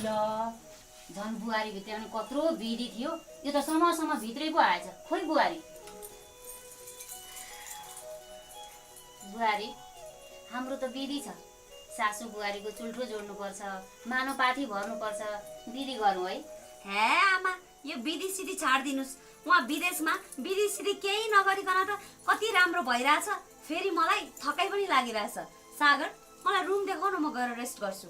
ल झन् बुहारी भित्राउने कत्रो विधि थियो यो त समसम्म भित्रै पो आएछ खोइ बुहारी हाम्रो त विधि छ सासू बुहारीको चुल्ठो जोड्नुपर्छ मानो पाठी भर्नुपर्छ विधि गरौँ है हे आमा यो विधि सिधि छाडिदिनुस् उहाँ विदेशमा विधि सिधि केही नगरिकन त कति राम्रो भइरहेछ फेरि मलाई थकाइ पनि लागिरहेछ सागर मलाई रुम देखाउन म गएर रेस्ट गर्छु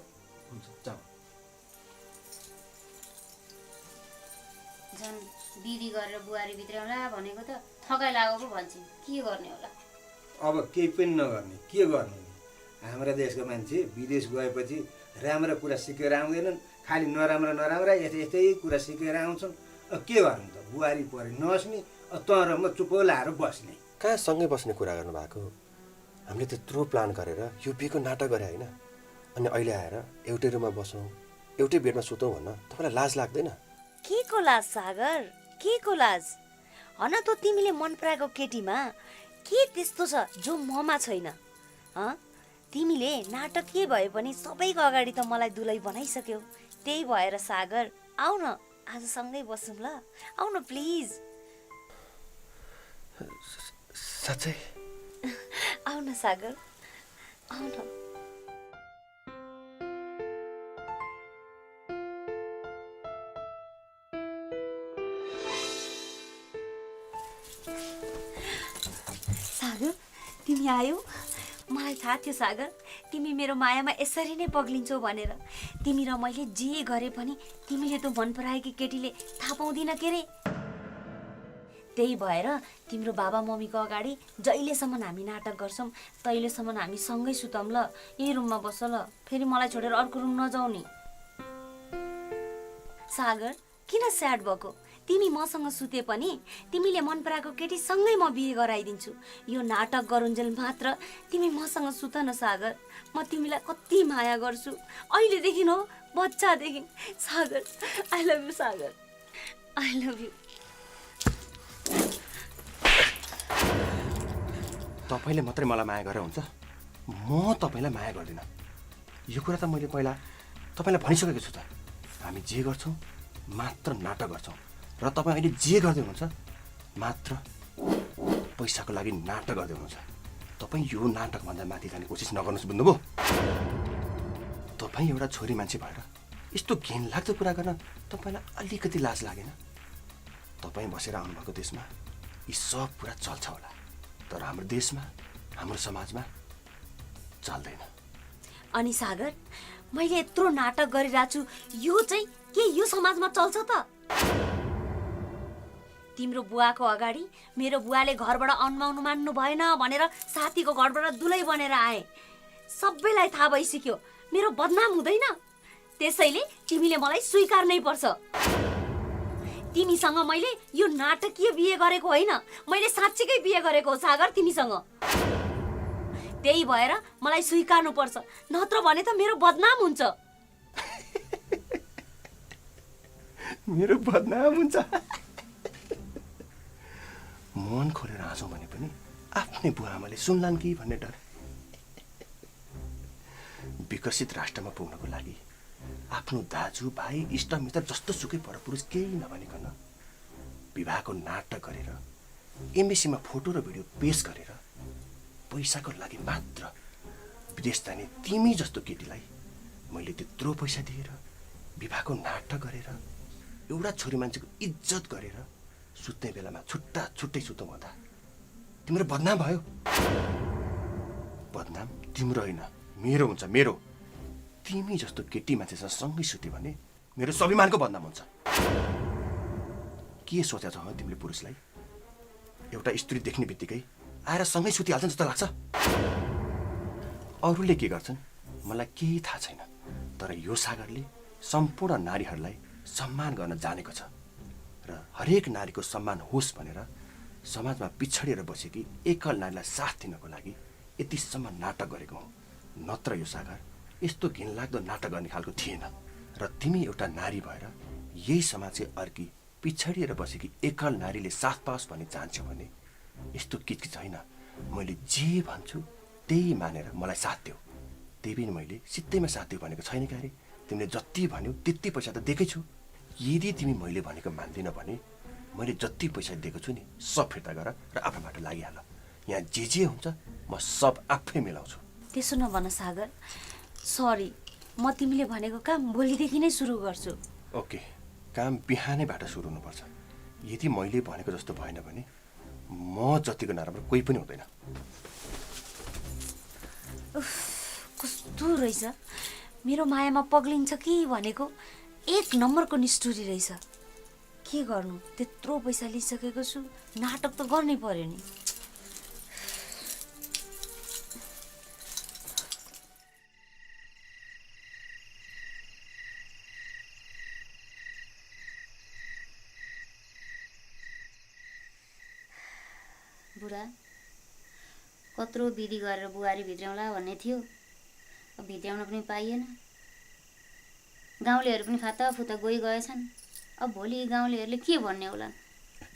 झन् विधि गरेर बुहारी भित्राउला भनेको त थकाइ लागेको भन्छ के गर्ने होला अब केही पनि नगर्ने के गर्ने हाम्रा देशको मान्छे विदेश गएपछि राम्रा कुरा सिकेर आउँदैनन् खालि नराम्रा यस्तै कुरा सिकेर आउँछन् के गर्नु त बुहारी परे नस्ने तर म चुप्पो लाएर बस्ने कहाँ सँगै बस्ने कुरा गर्नुभएको हामीले त्यत्रो प्लान गरेर यो बिहेको नाटक गरे होइन अनि अहिले आएर एउटै रुममा बसौँ एउटै बेडमा सुतौँ भन्न तपाईँलाई लाज लाग्दैन के को लाज सागर के को लाज हन त तिमीले मन पराएको केटीमा के त्यस्तो छ जो ममा छैन तिमीले नाटक के भए पनि सबैको अगाडि त मलाई दुलै बनाइसक्यौ त्यही भएर सागर आऊ न आज सँगै बसौँ ल आऊ न प्लिज साँच्चै आऊ न सागर आऊ न सागर तिमी आयौ मलाई थाहा थियो सागर तिमी मेरो मायामा यसरी नै पग्लिन्छौ भनेर तिमी र मैले जे गरे पनि तिमीले त मन पराएकी केटीले थाहा पाउँदिन के रे त्यही भएर तिम्रो बाबा मम्मीको अगाडि जहिलेसम्म हामी नाटक गर्छौँ तहिलेसम्म हामी सँगै सुतौँ ल यही रुममा बस ल फेरि मलाई छोडेर अर्को रुम नजाऊ नि सागर किन स्याड भएको तिमी मसँग सुते पनि तिमीले मन पराएको केटी सँगै म बिहे गराइदिन्छु यो नाटक गरुन्जेल मात्र तिमी मसँग सुत न सागर म तिमीलाई कति माया गर्छु अहिलेदेखि हो बच्चादेखि Sagar I love you Sagar I love you तपाईँले मात्रै मलाई माया गरेर हुन्छ म तपाईँलाई माया गर्दिनँ यो कुरा त मैले पहिला तपाईँलाई भनिसकेको छु त हामी जे गर्छौँ मात्र नाटक गर्छौँ र तपाईँ अहिले जे गर्दै हुनुहुन्छ मात्र पैसाको लागि नाटक गर्दै हुनुहुन्छ तपाईँ यो नाटकभन्दा माथि जाने कोसिस नगर्नुहोस् बुझ्नुभयो तपाईँ एउटा छोरी मान्छे भएर यस्तो घिनलाग्दो कुरा गर्न तपाईँलाई अलिकति लाज लागेन तपाईँ बसेर आउनुभएको देशमा यी सब कुरा चल्छ होला तर हाम्रो देशमा हाम्रो समाजमा चल्दैन अनि सागर मैले यत्रो नाटक गरिरहेको छु यो चाहिँ के यो समाजमा चल्छ त तिम्रो बुवाको अगाडि मेरो बुवाले घरबाट अन्माउनु मान्नु भएन भनेर साथीको घरबाट दुलै बनेर आए सबैलाई थाहा भइसक्यो मेरो बदनाम हुँदैन त्यसैले तिमीले मलाई स्वीकार्नै पर्छ तिमीसँग मैले यो नाटकीय बिहे गरेको होइन मैले साँच्चीकै बिहे गरेको हो सागर तिमीसँग त्यही भएर मलाई स्वीकार्नु पर्छ नत्र भने त मेरो बदनाम हुन्छ मेरो बदनाम हुन्छ मन खोलेर हाँसौँ भने पनि आफ्नै बुवा आमाले सुन्लान् कि भन्ने डर विकसित राष्ट्रमा पुग्नको लागि आफ्नो दाजु भाइ इष्टमित्र जस्तो सुकै परपुरुष केही नभनिकन विवाहको नाटक गरेर एमबीसीमा फोटो र भिडियो पेश गरेर पैसाको लागि मात्र विदेश जाने तिमी जस्तो केटीलाई मैले त्यत्रो पैसा दिएर विवाहको नाटक गरेर एउटा छोरी मान्छेको इज्जत गरेर सुत्ने बेलामा छुट्टा छुट्टै सुतौँ भन्दा तिम्रो बदनाम भयो बदनाम तिम्रो होइन मेरो हुन्छ मेरो तिमी जस्तो केटी मान्छेसँग सँगै सुत्यो भने मेरो स्वाभिमानको बदनाम हुन्छ के सोचेको छ तिमीले पुरुषलाई एउटा स्त्री देख्ने बित्तिकै आएर सँगै सुतिहाल्छन् जस्तो लाग्छ अरूले के गर्छन् मलाई केही थाहा छैन तर यो सागरले सम्पूर्ण नारीहरूलाई सम्मान गर्न जानेको छ र हरेक नारीको सम्मान होस् भनेर समाजमा पिछडिएर बसेकी एकल नारीलाई साथ दिनको लागि यतिसम्म नाटक गरेको हुँ नत्र यो सागर यस्तो घिनलाग्दो नाटक गर्ने खालको थिएन र तिमी एउटा नारी भएर यही समाजकै अर्की पिछडिएर बसेकी एकल नारीले साथ पाओस् भन्ने चाहन्छौ भने यस्तो किचकिच होइन मैले जे भन्छु त्यही मानेर मलाई साथ देऊ त्यही पनि मैले सित्तैमा साथ देऊ भनेको छैन क्यारे तिमीले जति भन्यौ त्यति पैसा त दिएकै छु। यदि तिमी मैले भनेको मान्दिन भने मैले जति पैसा दिएको छु नि सब फिर्ता गर र आफ्नोबाट लागिहाल। यहाँ जे हुन्छ म सब आफै मिलाउँछु। त्यसो नभन सागर, सरी, म तिमीले भनेको काम भोलिदेखि नै सुरु गर्छु। ओके, काम बिहानैबाट सुरु हुनुपर्छ। यदि मैले भनेको जस्तो भएन भने म जतिको नराम्रो कोही पनि हुँदैन। कस्तो रहेछ, मेरो मायामा पग्लिन्छ कि भनेको एक नम्बरको निष्ठुरी रहेछ। के गर्नु, त्यत्रो पैसा लिइसकेको छु, नाटक त गर्नै पर्यो नि। बुढा कत्रो विधि गरेर बुहारी भित्र्याउँला भन्ने थियो, अब भित्र्याउन पनि पाइएन। गाउँलेहरू पनि फाताफुता गएछन्। अब भोलि गाउँलेहरूले के भन्ने होला?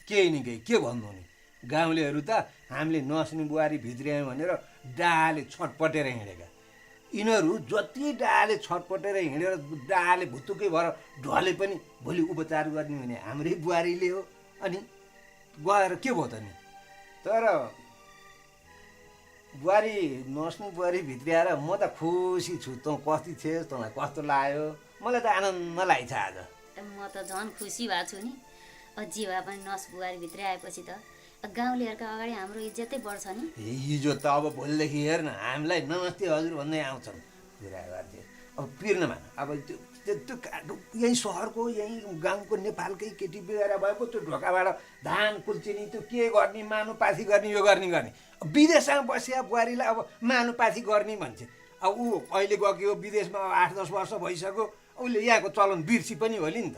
केही नि केही, के भन्नु नि। गाउँलेहरू त हामीले नस्ने बुहारी भित्र्यायौँ भनेर डाले छटपटेर हिँडेका। यिनीहरू जति डाले छटपटेर हिँडेर डाले भुत्तुकै भएर ढले पनि भोलि उपचार गर्ने भने हाम्रै बुहारीले हो। अनि गएर के भयो त नि? तर बुहारी नस्नु बुहारी भित्र्याएर म त खुसी छु। तँ कति थिएस्, तँलाई कस्तो लाग्यो? मलाई त आनन्द लागेछ आज। म त झन् खुसी भएको छु नि। अझै भए पनि नस बुहारी भित्र आएपछि त गाउँलेहरूका अगाडि हाम्रो इज्जतै बढ्छ नि। हिजो त अब भोलिदेखि हेर्न हामीलाई नमस्ते हजुर भन्दै आउँछन् कुरा गर्थे। अब पिर्नमा अब त्यो यहीँ सहरको यहीँ गाउँको नेपालकै केटी बिगाएर भएको त्यो ढोकाबाट धान कुल्चिने, त्यो के गर्ने, मानुपाथी गर्ने, यो गर्ने। अब विदेशमा बसिया बुहारीलाई अब मानुपाथी गर्ने भन्छ। अब ऊ अहिले गएको विदेशमा 8-10 वर्ष भइसक्यो, उसले यहाँको चलन बिर्सी पनि होली नि त।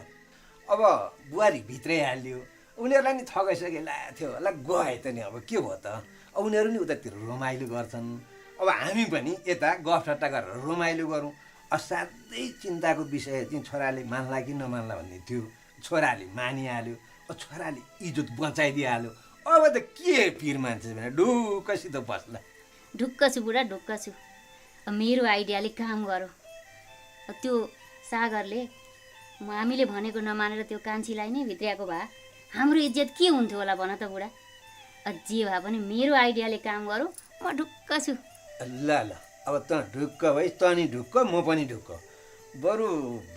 अब बुहारी भित्रै हाल्यो, उनीहरूलाई नि थगाइसके थियो होला, गए त नि। अब के भयो त? अब उनीहरू नि उतातिर रमाइलो गर्छन्, अब हामी पनि यता गफसट्टा गरेर रमाइलो गरौँ। असाध्यै चिन्ताको विषय चाहिँ छोराले मान्ला कि नमान्ला भन्ने थियो। छोराले मानिहाल्यो, छोराले इज्जत बचाइदिइहाल्यो। अब त के पिर मान्छे भने ढुक्कसित बस्ला। ढुक्क छु बुढा, ढुक्क छु। मेरो आइडियाले काम गरौँ। त्यो सागरले हामीले भनेको नमानेर त्यो कान्छीलाई नै भित्र्याएको भए हाम्रो इज्जत के हुन्थ्यो होला भन त बुढा? जे भए पनि मेरो आइडियाले काम गरौँ, म ढुक्क छु। ल ल, अब त ढुक्क भइस्, त नि ढुक्क, म पनि ढुक्क। बरु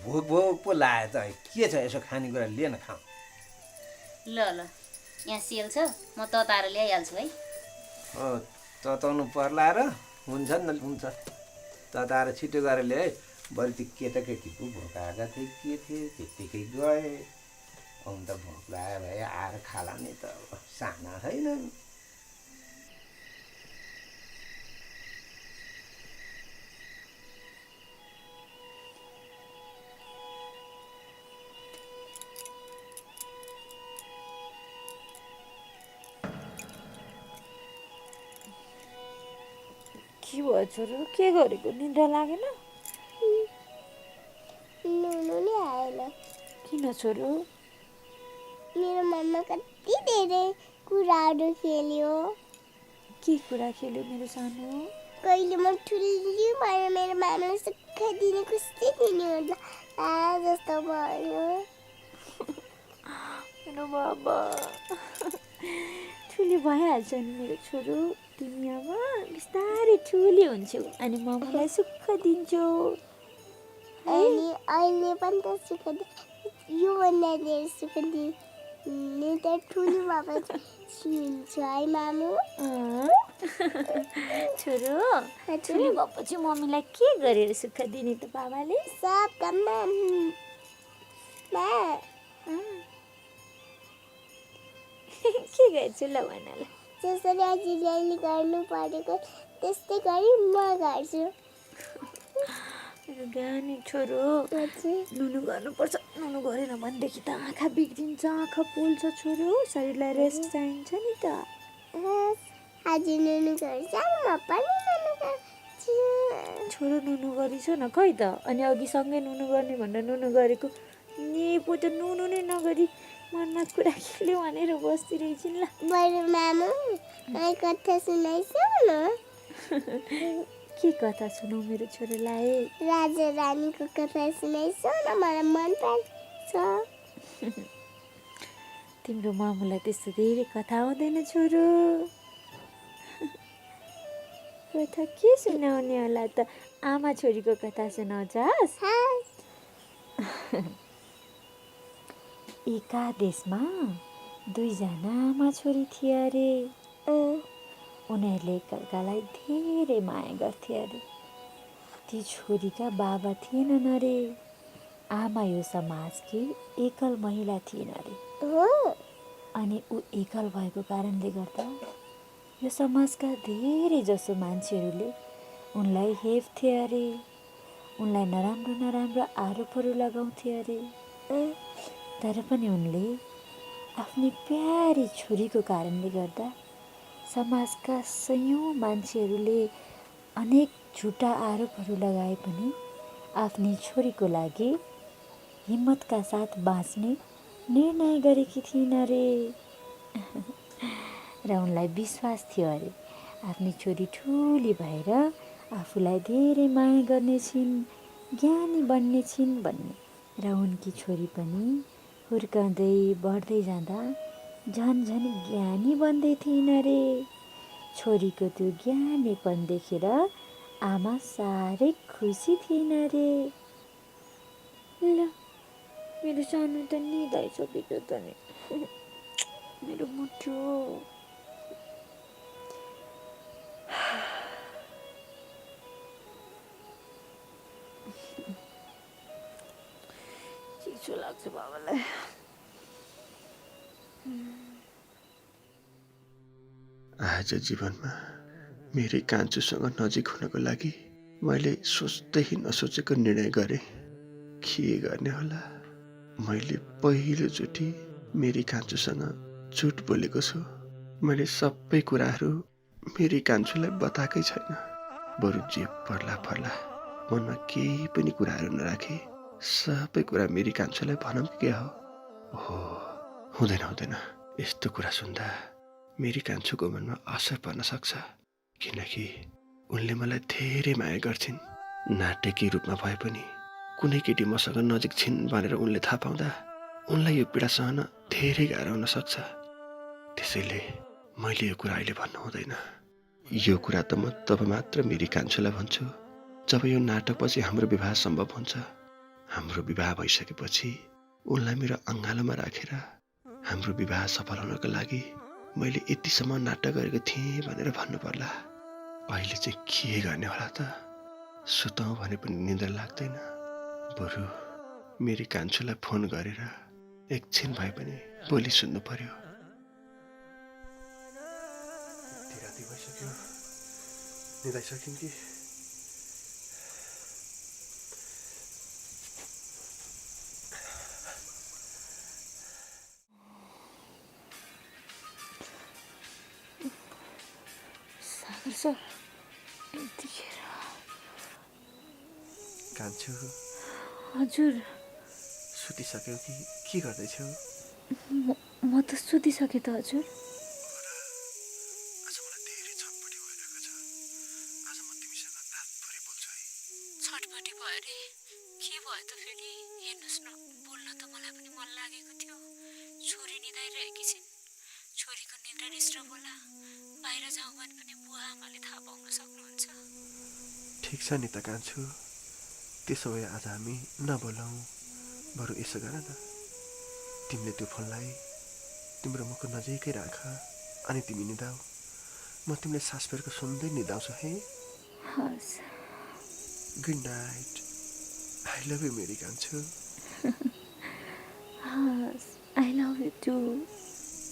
भोक पो लाग्यो त। के छ यसो खानेकुरा लिएन, खाऊ। ल ल, यहाँ सेल छ, म तताएर ल्याइहाल्छु है। तताउनु पर्ला र? हुन्छ नि, हुन्छ। तताएर छिटो गरेर ल्याए। बरु त्यो केटाकेटी पो भोक आएका थिए, के थिए, त्यत्तिकै गए। अन्त भोक लाग्यो भए आएर खाला नि त, अब साना छैन। के भयो छोरो, के गरेको? निद्रा लागेन? नुनु नै आएन। किन छोरो? मेरो मनमा कति धेरै कुराहरू खेल्यो। के कुरा खेल्यो मेरो सानो? कहिले म ठुली भएर मेरो मामालाई सुख दिने खुसी दिने होला जस्तो भयो। मेरो बाबा ठुली भइहाल्छ नि मेरो छोरो। तिमी अब बिस्तारै ठुली हुन्छौ अनि म मलाई सुख दिन्छु। अनि अहिले पनि त सुख योभन्दा धेरै सुख दिने त ठुलो भएपछि हुन्छ है मामु। छोरो, ठुली भएपछि मम्मीलाई के गरेर सुख दिने त बाबाले? सब काममा के गर्छु ल भन ल। जसरी हजुरले गर्नु परेको त्यस्तै गरी म गर्छु। गानी छोरो, नुनु गर्नुपर्छ। नुनु गरेन भनेदेखि त आँखा बिग्रिन्छ, आँखा पोल्छ छोरो। शरीरलाई रेस्ट चाहिन्छ नि त। हजुर नुनु गर्छ, म पनि नुनु गर्छु। छोरो नुनु गरिछ न खै त? अनि अघि सँगै नुनु गर्ने भनेर नुनु गरेको नि पो त नुनु नै नगरी मनमा कुरा खेल्यो भनेर बस्दिरहेछन् ल। बरु मामु मलाई कथा सुनाइसौ न। के कथा सुनाऊ मेरो छोरालाई? राजा रानीको कथा सुनाइसो न, मलाई मन पर्छ। तिम्रो मामुलाई त्यस्तो धेरै कथा आउँदैन छोरो। कथा के सुनाउने होला त? आमा छोरीको कथा सुनाउँछस्? एका देशमा दुईजना आमा छोरी थिए अरे। उनीहरूले एकअर्कालाई धेरै माया गर्थे अरे। ती छोरीका बाबा थिएनन् अरे। आमा यो समाजकी एकल महिला थिइन् अरे। अनि ऊ एकल भएको कारणले गर्दा यो समाजका धेरै जसो मान्छेहरूले उनलाई हेप्थे अरे। उनलाई नराम्रो नराम्रो आरोपहरू लगाउँथे अरे। तर पनि उनले आफ्नी प्यारी छोरीको कारणले गर्दा समाजका सयौँ मान्छेहरूले अनेक झुटा आरोपहरू लगाए पनि आफ्नी छोरीको लागि हिम्मतका साथ बाँच्ने निर्णय गरेकी थिइन् अरे। र उनलाई विश्वास थियो अरे आफ्नी छोरी ठुली भएर आफूलाई धेरै माया गर्नेछिन्, ज्ञानी बन्नेछिन् भन्ने। र उनकी छोरी पनि हुर्कँदै बढ्दै जाँदा झन् झन् ज्ञानी बन्दै थिइन् अरे। छोरीको त्यो ज्ञानीपन देखेर आमा साह्रै खुसी थिइन् अरे। ल मेरो सानो त निदाइसकेको त नि, मेरो मुठो। चिसो लाग्छ बाबालाई। आज जीवनमा मेरै कान्छुसँग नजिक हुनको लागि मैले सोच्दै नसोचेको निर्णय गरेँ। के गर्ने होला? मैले पहिलोचोटि मेरी कान्छुसँग झुट बोलेको छु। मैले सबै कुराहरू मेरी कान्छुलाई बताएकै छैन। बरु जे पर्ला पर्ला मनमा केही पनि कुराहरू नराखे सबै कुरा मेरी कान्छुलाई भनौँ के हो? ओहो, हुँदैन हुँदैन। यस्तो कुरा सुन्दा मेरी कान्छुको मनमा असर पर्न सक्छ। किनकि उनले मलाई धेरै माया गर्छिन्। नाटकीय रूपमा भए पनि कुनै केटी मसँग नजिक छिन् भनेर उनले थाहा पाउँदा उनलाई यो पीडा सहन धेरै गाह्रो हुन सक्छ। त्यसैले मैले यो कुरा अहिले भन्नु हुँदैन। यो कुरा त म तब मात्र मेरी कान्छुलाई भन्छु जब यो नाटकपछि हाम्रो विवाह सम्भव हुन्छ। हाम्रो विवाह भइसकेपछि उनलाई मेरो अँगालोमा राखेर हाम्रो विवाह सफल हुनको लागि मैले यतिसम्म नाटक गरेको थिएँ भनेर भन्नु पर्ला। अहिले चाहिँ के गर्ने होला त? सुतौँ भने पनि निद्रा लाग्दैन। बरु मेरी कान्छुलाई फोन गरेर एकछिन भए पनि बोली सुन्नु पर्यो। यति राति भइसक्यो, निदाइसकिन् कि? सागर सर, यतिखेर? कान्छु, हजुर। सुतिसक्यौ कि के गर्दैछौ? म त सुतिसकेँ त हजुर। आज मलाई धेरै छटपटी भइरहेको छ। आज म तिमीसँग रातभरि बोल्छु है। छटपटी भयो अरे? के भयो त फेरि? हेर्नुहोस् न, बोल्न त मलाई पनि मन लागेको थियो। छोरी निदाइरहेकी छिन्। छोरीको निद्रा डिस्टर्ब होला। बाहिर जाउँ भने पनि बुवा आमाले थाहा पाउन सक्नुहुन्छ। ठिक छ नि त कान्छु। त्यसो भए आज हामी नबोलौँ। बरु यसो गर न, तिमीले त्यो फोनलाई तिम्रो मुखको नजिकै राख अनि तिमी निदाऊ। म तिमीले सास फेर्को सुन्दै निदाउँछु है। हस्। Good night. I love you मेरी कान्छु। हस्, आई लभ यु टु।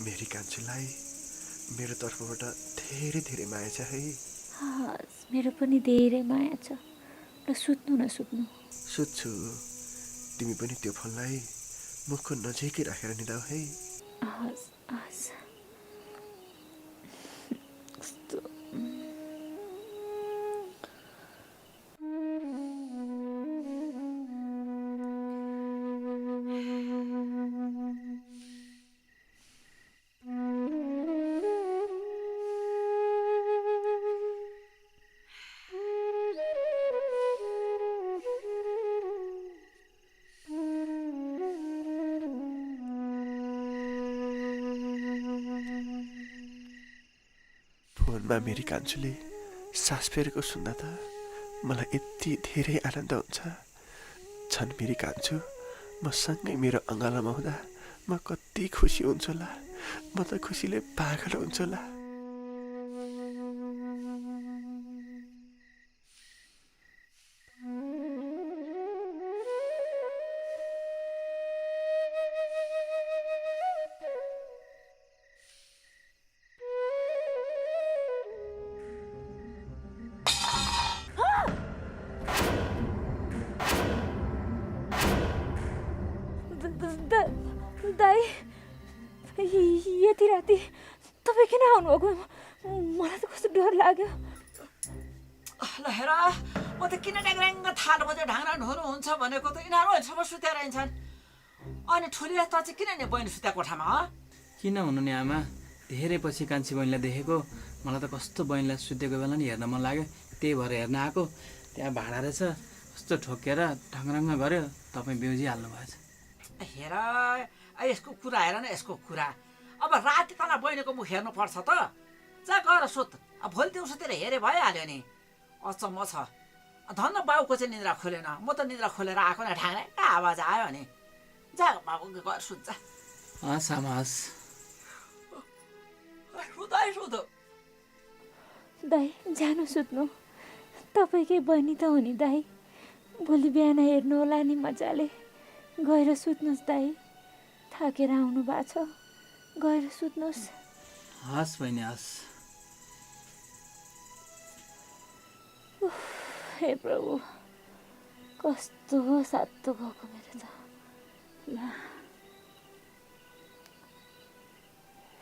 मेरी कान्छुलाई मेरो तर्फबाट धेरै धेरै माया छ है। हस्, मेरो पनि धेरै माया छ। र सुत्नु न, सुत्नु। सुत्छु। तिमी पनि त्यो फोनलाई मुखको नजिकै राखेर निदाऊ है। हस् हस्। कस्तो दिनमा मेरी कान्छुले सास फेरेको सुन्दा त मलाई यति धेरै आनन्द हुन्छ। छन् मेरी कान्छु म सँगै मेरो अँगालोमा हुँदा म कति खुसी हुन्छु होला। म त खुसीले पागल हुन्छु होला। दाई यति राति तपाईँ किन आउनुभएको? मलाई त कस्तो डर लाग्यो। ल हेर, म त किन ड्याङ्ग्याङ्ग थाल बजे ढाङ्ग्रा ढोरो हुन्छ भनेको त यिनीहरू अहिलेसम्म सुतेर रहन्छन्। अनि ठुलिया त चाहिँ किन नि बहिनी सुत्या कोठामा? किन हुनु नि आमा, धेरै पछि कान्छी बहिनीलाई देखेको। मलाई त कस्तो बहिनीलाई सुतेको बेला नि हेर्न मन लाग्यो, त्यही भएर हेर्न आएको। त्यहाँ भाडा रहेछ, कस्तो ठोकेर ढङ्ग्रङ्ग गऱ्यो, तपाईँ बेउजिहाल्नु भएछ। हेर यसको कुरा हेर न, यसको कुरा। अब राति तँलाई बहिनीको मुख हेर्नु पर्छ त? जा गएर सुत, अब भोलि दिउँसोतिर हेरे भइहाल्यो नि। अचम्म छ, धन्न बाउको चाहिँ निद्रा खोलेन, म त निद्रा खोलेर आएको न, ढाङ्ग्रा आवाज आयो नि। जा बाबु गएर सुत जा। हस् आमा हस्। सुध दाई जानु सुत्नु, तपाईँकै बहिनी त हो नि दाई। भोलि बिहान हेर्नु होला नि मजाले। गएर सुत्नुहोस् दाई, थाकेर आउनु भएको छ, गएर सुत्नुहोस्। हस् बहिनी हस्। हे प्रभु, कस्तो सातो गएको मेरो त। ल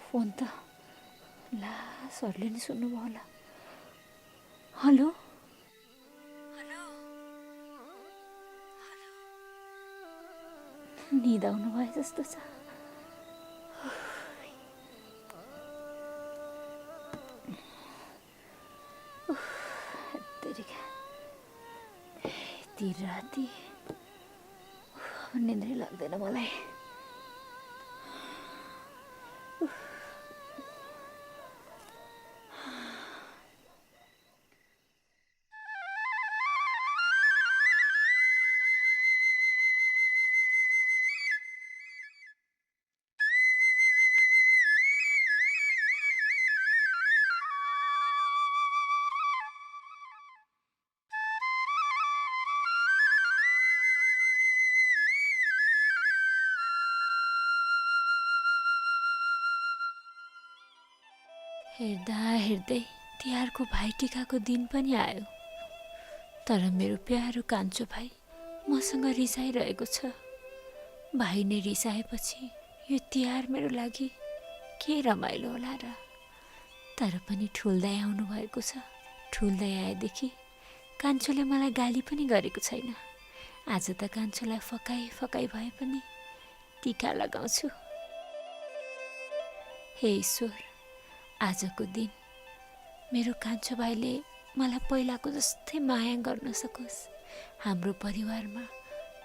फोन त ला सरले नि सुन्नुभयो होला। हेलो निद आउनु भए जस्तो छ। यति राति निद्रै लाग्दैन मलाई। हेर्दा हेर्दै तिहारको भाइटिकाको दिन पनि आयो, तर मेरो प्यारो कान्छो भाइ मसँग रिसाइरहेको छ। भाइ नै रिसाएपछि यो तिहार मेरो लागि के रमाइलो होला र। तर पनि ठुल्दै आउनु भएको छ। ठुल्दै आएदेखि कान्छोले मलाई गाली पनि गरेको छैन। आज त कान्छोलाई फकाई फकाई भए पनि टिका लगाउँछु। हे ईश्वर, आजको दिन मेरो कान्छो भाइले मलाई पहिलाको जस्तै माया गर्न सकोस्। हाम्रो परिवारमा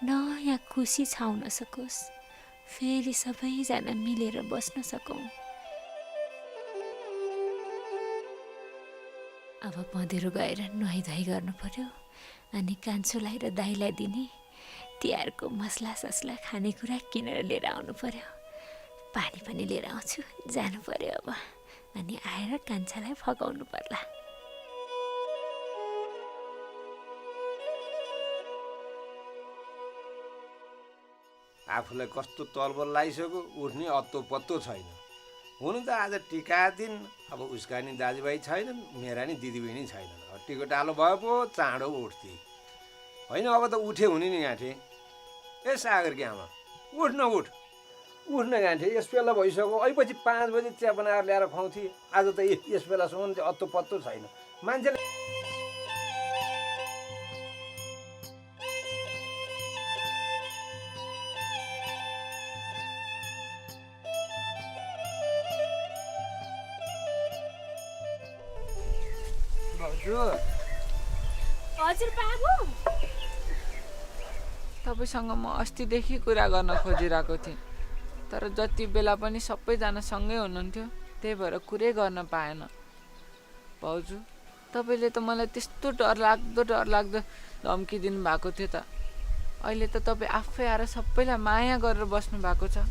नयाँ खुसी छाउन सकोस्। फेरि सबैजना मिलेर बस्न सकौँ। अब पँधेरो गएर नुहाइधुवाइ गर्नु पर्यो, अनि कान्छोलाई र दाइलाई दिने तिहारको मसला ससला खानेकुरा किनेर लिएर आउनु पर्यो। पानी पनि लिएर आउँछु, जानु पर्यो अब। अनि आएर कान्छालाई फकाउनु पर्ला। आफूलाई कस्तो तलबल लागिसक्यो, उठ्ने अत्तो पत्तो छैन। हुनु त आज टिका दिन, अब उसका नि दाजुभाइ छैनन्, मेरा नि दिदीबहिनी छैनन्। टिको टालो भयो पो चाँडो उठ्थे होइन। अब त उठे हुने नि गाँठे। ए सागर कि आमा उठ न, उठ्न गाँठे। यस बेला भइसक्यो, अहिले 5 बजे चिया बनाएर ल्याएर खुवाउँथे। आज त यस बेलासम्म चाहिँ अत्तो पत्तो छैन मान्छेले। हजुर बाबु, तपाईँसँग म अस्तिदेखि कुरा गर्न खोजिरहेको थिएँ, तर जति बेला पनि सबैजना सँगै हुनुहुन्थ्यो, त्यही भएर कुरै गर्न पाएन। भाउजू तपाईँले त मलाई त्यस्तो डरलाग्दो धम्की दिनुभएको थियो त। अहिले त तपाईँ आफै आएर सबैलाई माया गरेर बस्नु भएको छ।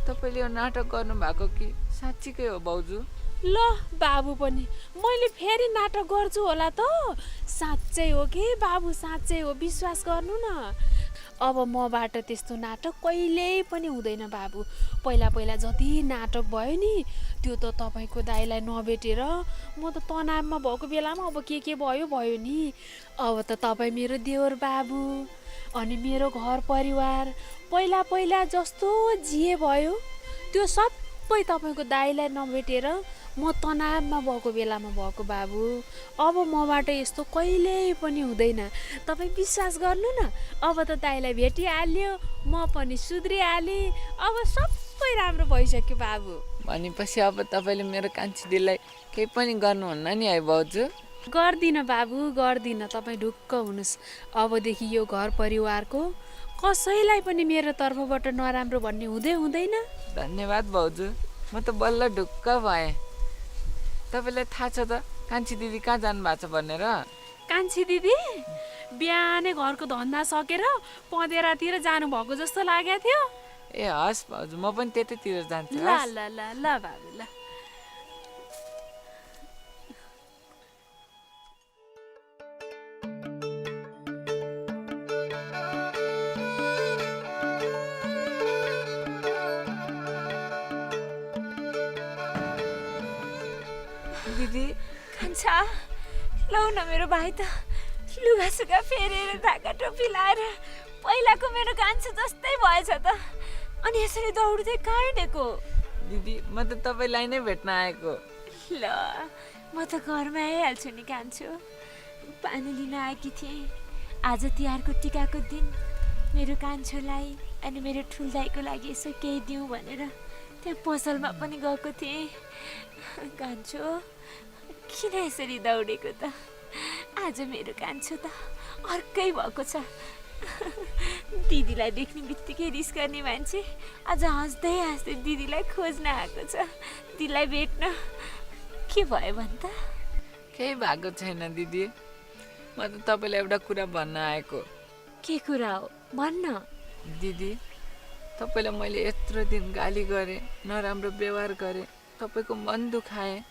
तपाईँले यो नाटक गर्नुभएको कि साँच्चीकै हो भाउजू? ल बाबु पनि मैले फेरि नाटक गर्छु होला त। साँच्चै हो कि बाबु, साँच्चै हो, विश्वास गर्नु न। अब मबाट त्यस्तो नाटक कहिल्यै पनि हुँदैन बाबु। पहिला जति नाटक भयो नि त्यो त तपाईँको दाइलाई नभेटेर म त तनावमा भएको बेलामा अब के भयो नि। अब त तपाईँ मेरो देवर बाबु अनि मेरो घर परिवार पहिला जस्तो जिए भयो त्यो सबै तपाईँको दाइलाई नभेटेर म तनावमा भएको बेलामा भएको बाबु। अब मबाट यस्तो कहिल्यै पनि हुँदैन, तपाईँ विश्वास गर्नु न। अब त दाइलाई भेटिहाल्यो, म पनि सुध्रिहालेँ, अब सबै राम्रो भइसक्यो बाबु। भनेपछि अब तपाईँले मेरो कान्छी दिदीलाई केही पनि गर्नुहुन्न नि है भाउजू? गर्दिनँ बाबु, गर्दिनँ। तपाईँ ढुक्क हुनुहोस्। अबदेखि यो घर परिवारको कसैलाई पनि मेरो तर्फबाट नराम्रो भन्ने हुँदैन। धन्यवाद भाउजू, म त बल्ल ढुक्क भएँ। तपाईँलाई थाहा छ त कान्छी दिदी कहाँ जानु भएको छ भनेर? कान्छी दिदी बिहानै घरको धन्दा सकेर पँधेरातिर जानुभएको जस्तो लागेको थियो। ए हस् भाउजू, म पनि त्यतैतिर जान्छु। ल ल ल ल बाबु ल। दिदी कान्छा लौ न, मेरो भाइ त लुगासुगा फेरेर ढाका टोपी लाएर पहिलाको मेरो कान्छा जस्तै भएछ त। अनि यसरी दौड्दै कहाँ हिँडेको? दिदी म त तपाईँलाई नै भेट्न आएको। ल म त घरमा आइहाल्छु नि कान्छु। पानी लिन आएकी थिएँ। आज तिहारको टिकाको दिन मेरो कान्छोलाई अनि मेरो ठुल्दाईको लागि यसो केही दिउँ भनेर त्यहाँ पसलमा पनि गएको थिएँ। कान्छो किन यसरी दौडेको त? आज मेरो कान्छो त अर्कै भएको छ। दिदीलाई देख्ने बित्तिकै रिस गर्ने मान्छे आज हाँस्दै दिदीलाई खोज्न आएको छ, दिदीलाई भेट्न। के भयो भन् त? केही भएको छैन दिदी, म त तपाईँलाई एउटा कुरा भन्न आएको। के कुरा हो भन्न? दिदी तपाईँलाई मैले यत्रो दिन गाली गरेँ, नराम्रो व्यवहार गरेँ, तपाईँको मन दुखाएँ।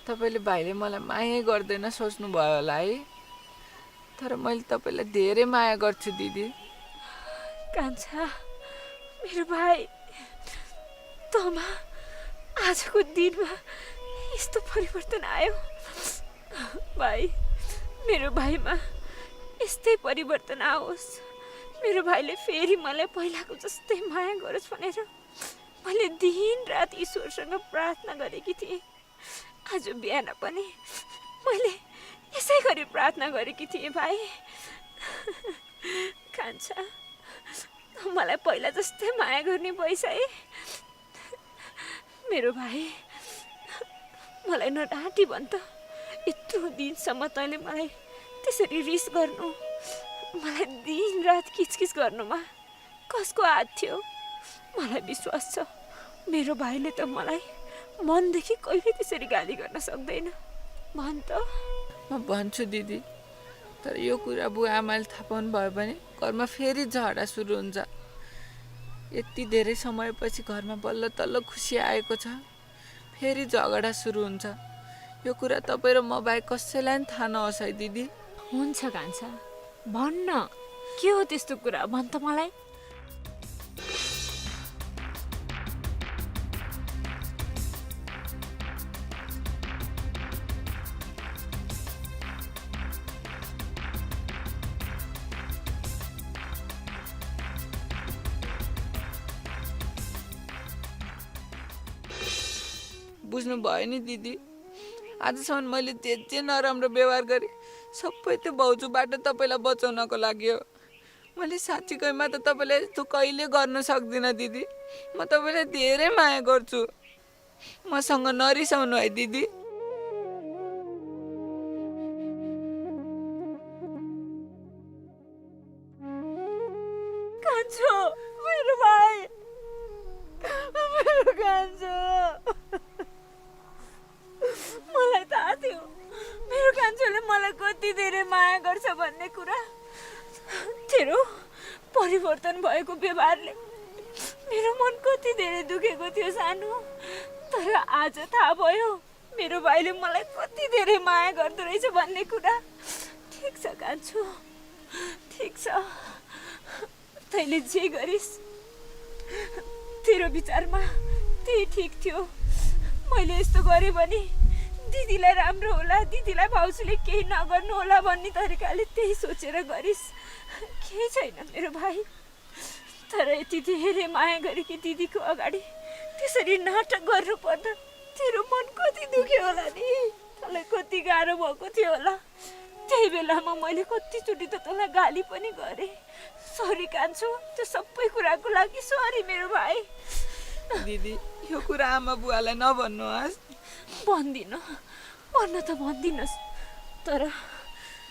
तपाईँले भाइले मलाई माया गर्दैन सोच्नुभयो होला है, तर मैले तपाईँलाई धेरै माया गर्छु दिदी। कान्छा मेरो भाइ, तँमा आजको दिनमा यस्तो परिवर्तन आयो। भाइ, मेरो भाइमा यस्तै परिवर्तन आओस्। मेरो भाइले फेरि मलाई पहिलाको जस्तै माया गरोस् भनेर मैले दिन रात ईश्वरसँग प्रार्थना गरेकी थिएँ। आज बिहान पनि मैले यसै गरी प्रार्थना गरेकी थिएँ। भाइ कान्छा, मलाई पहिला जस्तै माया गर्ने भइस है। मेरो भाइ, मलाई नडाँटी भन् त। यत्रो दिनसम्म तैँले मलाई त्यसरी रिस गर्नु, मलाई दिन रात किचकिच गर्नुमा कसको हात थियो? मलाई विश्वास छ मेरो भाइले त मलाई मनदेखि कहिले त्यसरी गाली गर्न सक्दैन। भन् त। म भन्छु दिदी, तर यो कुरा बुवा आमाले थाहा पाउनु भयो भने घरमा फेरि झगडा सुरु हुन्छ। यति धेरै समयपछि घरमा बल्ल तल्ल खुसी आएको छ, फेरि झगडा सुरु हुन्छ। यो कुरा तपाईँ र म बाहेक कसैलाई पनि थाहा नहोस् है दिदी। हुन्छ कान्छा, भन्न के हो त्यस्तो कुरा, भन् त मलाई। बुझ्नु भयो नि दिदी, आजसम्म मैले जे नराम्रो व्यवहार गरेँ सबै त्यो भाउजूबाट तपाईँलाई बचाउनको लागि हो। मैले साँच्ची गएमा त तपाईँलाई यस्तो कहिले गर्न सक्दिनँ दिदी। म तपाईँलाई धेरै माया गर्छु, मसँग नरिसाउनु है दिदी। कान्छो, मेरो भाइ, मेरो कान्छो, मलाई थाहा थियो मेरो कान्छोले मलाई कति धेरै माया गर्छ भन्ने कुरा। तेरो परिवर्तन भएको व्यवहारले मेरो मन कति धेरै दुखेको थियो सानो, तर आज थाहा भयो मेरो भाइले मलाई कति धेरै माया गर्दो रहेछ भन्ने कुरा। ठिक छ कान्छो, ठिक छ, तैँले जे गरिस् तेरो विचारमा त्यही ठिक थियो। मैले यस्तो गरेँ भने दिदीलाई राम्रो होला, दिदीलाई भाउजूले केही नगर्नु होला भन्ने तरिकाले त्यही सोचेर गरिस्। केही छैन मेरो भाइ, तर यति धेरै माया गरेकी दिदीको अगाडि त्यसरी नाटक गर्नु पर्दा तेरो मन कति दुख्यो होला नि, तँलाई कति गाह्रो भएको थियो होला। त्यही बेलामा मैले कतिचोटि त तँलाई गाली पनि गरेँ। सरी कान्छो, त्यो सबै कुराको लागि सरी मेरो भाइ। दिदी यो कुरा आमा बुवालाई नभन्नुहोस्। भन्दिनँ, भन्न त भन्दिनस्, तर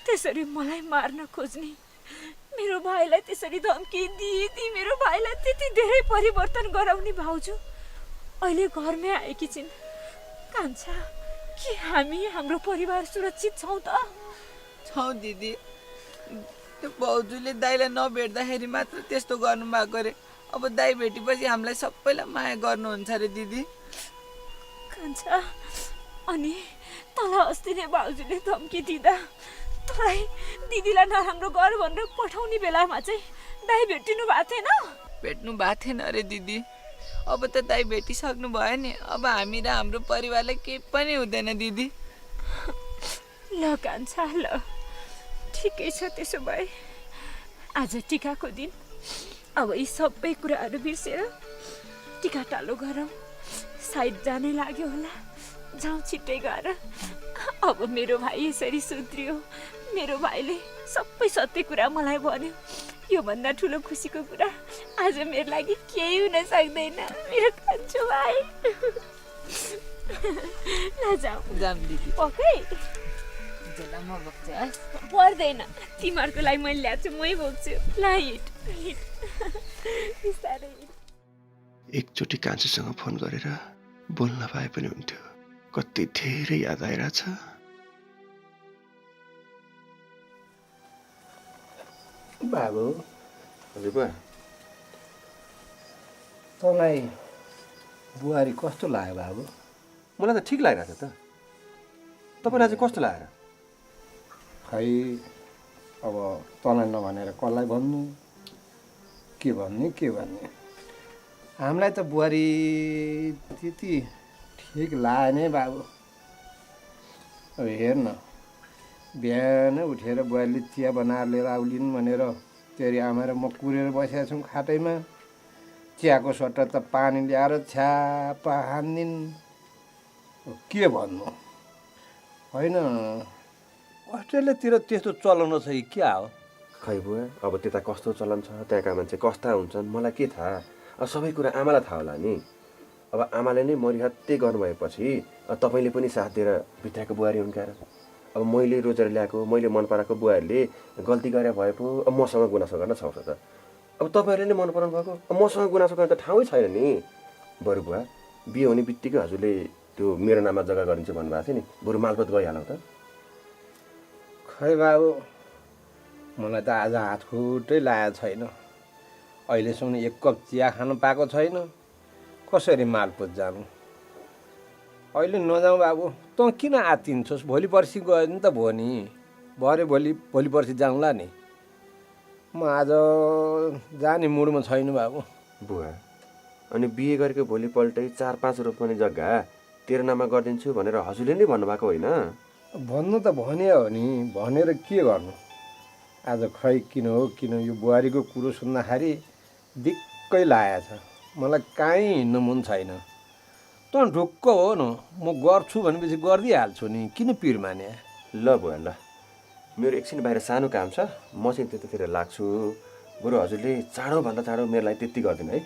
त्यसरी मलाई मार्न खोज्ने मेरो भाइलाई त्यसरी धम्की दिए मेरो भाइलाई त्यति धेरै परिवर्तन गराउने भाउजू अहिले घरमै आएकी छिन्। कान्छा, के हामी हाम्रो परिवार सुरक्षित छौँ त? छौँ दिदी। त्यो भाउजूले दाइलाई नभेट्दाखेरि मात्र त्यस्तो गर्नुभएको अरे, अब दाइ भेटेपछि हामीलाई सबैलाई माया गर्नुहुन्छ अरे दिदी। कान्छा, अनि तँलाई अस्ति नै भाउजूले धम्की दिँदा तँलाई दिदीलाई नराम्रो गर भनेर पठाउने बेलामा चाहिँ दाइ भेटिनु भएको थिएन? भेट्नु भएको थिएन अरे दिदी। अब त दाइ भेटिसक्नु भयो नि, अब हामी र हाम्रो परिवारलाई केही पनि हुँदैन दिदी। ल कान्छा, ल ठिकै छ। त्यसो भए आज टिकाको दिन, अब यी सबै कुराहरू बिर्सेर टिका टालो गरौँ। साइड जानै लाग्यो होला, जाउँ छिट्टै गएर। अब मेरो भाइ यसरी सुध्रियो, मेरो भाइले सबै सत्य कुरा मलाई भन्यो। योभन्दा ठुलो खुसीको कुरा आज मेरो लागि केही हुन सक्दैन मेरो कान्छो भाइ। ल जाउँ दिदी। पक्कै म बोक्छु। पर्दैन, तिमीहरूको लागि मैले ल्याएको छु, मै बोक्छु। ल हिट हिट बिस्तारै। एकचोटि कान्छोसँग फोन गरेर बोल्न पाए पनि हुन्थ्यो, कति धेरै याद आइरहेछ। बाबु, हजुर बुवा, तँलाई बुहारी कस्तो लाग्यो बाबु? मलाई त ठिक लागिरहेको छ त। तपाईँलाई चाहिँ कस्तो लागेर? खै अब तँलाई नभनेर कसलाई भन्नु, के भन्ने के भन्ने। हामीलाई त बुहारी त्यति ठिक लागेन है बाबु। अब हेर न, बिहान उठेर बुहारीले चिया बनाएर लिएर आउलिन् भनेर तेरी आमा र म कुरेर बसेका छौँ खाटैमा। चियाको सट्टा त पानी ल्याएर छ्याप हान्दिन्। के भन्नु? होइन, अस्ट्रेलियातिर त्यस्तो चलन छ कि क्या हो? खै बुवा, अब त्यता कस्तो चलन छ, त्यहाँका मान्छे कस्ता हुन्छन् मलाई के थाहा। अब सबै कुरा आमालाई थाहा होला नि। अब आमाले नै मरिहत्ते गर्नुभएपछि तपाईँले पनि साथ दिएर भित्रको बुहारी हुन्काएर। अब मैले रोजेर ल्याएको, मैले मन पराएको बुहारीले गल्ती गरे भए पो अब मसँग गुनासो गर्न छाउँछ त। अब तपाईँहरूले नै मन पराउनु भएको, अब मसँग गुनासो गर्न त ठाउँै छैन नि। बरु बुवा, बिहे हुने बित्तिकै हजुरले त्यो मेरो नाममा जग्गा गरिन्छ भन्नुभएको थियो नि, बरु मालपोत गइहालौँ त। खै बाबु, मलाई त आज हात खुट्टै लागेको छैन। अहिलेसम्म एक कप चिया खानु पाएको छैन, कसरी मालपोत जानु? अहिले नजाउँ बाबु, तँ किन आत्तिन्छस्? भोलि पर्सि गयो नि त भयो नि, भरे भोलि पर्सि जाउँला नि। म आज जाने मुडमा छैन बाबु। बुवा, अनि बिहे गरेको भोलिपल्टै 4-5 रोपनी जग्गा तेरो नाममा गरिदिन्छु भनेर हजुरले नै भन्नुभएको होइन? भन्नु त भने हो नि, भनेर के गर्नु? आज खै किन हो किन यो बुहारीको कुरो सुन्दाखेरि दिक्कै लागेको छ। मलाई कहीँ हिँड्नु मन छैन। तँ ढुक्क हो न, म गर्छु भनेपछि गरिदिइहाल्छु नि, किन पिर माने? ल बुवा, ल मेरो एकछिन बाहिर सानो काम छ, म चाहिँ त्यतातिर लाग्छु। बरु हजुरले चाँडोभन्दा चाँडो मेरो लागि त्यति गरिदिनु है,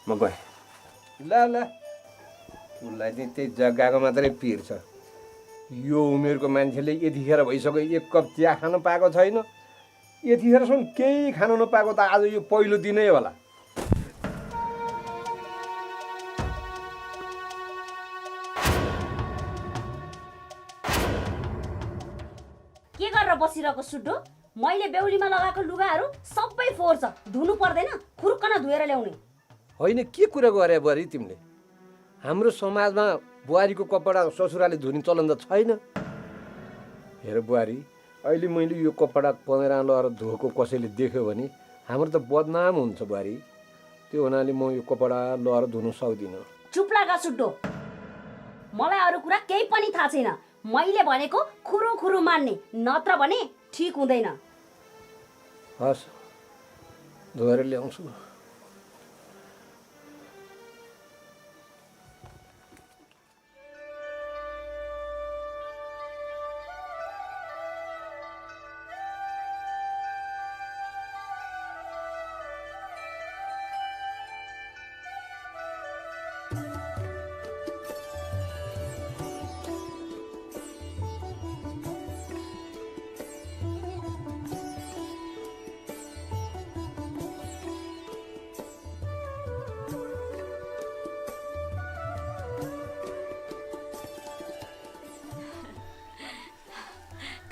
म गएँ। ल ल, उसलाई चाहिँ त्यही जग्गाको मात्रै पिर छ। यो उमेरको मान्छेले यतिखेर भइसक्यो एक कप चिया खानु पाएको छैन। यतिखेरसम्म केही खानु नपाएको त आज यो पहिलो दिनै होला। बसिरहेको सुड्डो, मैले बेहुलीमा लगाएको लुगाहरू सबै फोहोर छ, धुनु पर्दैन, खुर्कन धुएर ल्याउने। होइन, के कुरा गरे बुहारी तिमीले? हाम्रो समाजमा बुहारीको कपडा ससुराले धुने चलन त छैन। हेर बुहारी, अहिले मैले यो कपडा पँधेरा लगाएर धोएको कसैले देख्यो भने हाम्रो त बदनाम हुन्छ बुहारी। त्यो हुनाले म यो कपडा लगाएर धुन सक्दिनँ। चुप लागा सुड्डो, मलाई अरू कुरा केही पनि थाहा छैन। मैले भनेको खुरु खुरु मान्ने, नत्र भने ठिक हुँदैन। हस्, धोएर ल्याउँछु।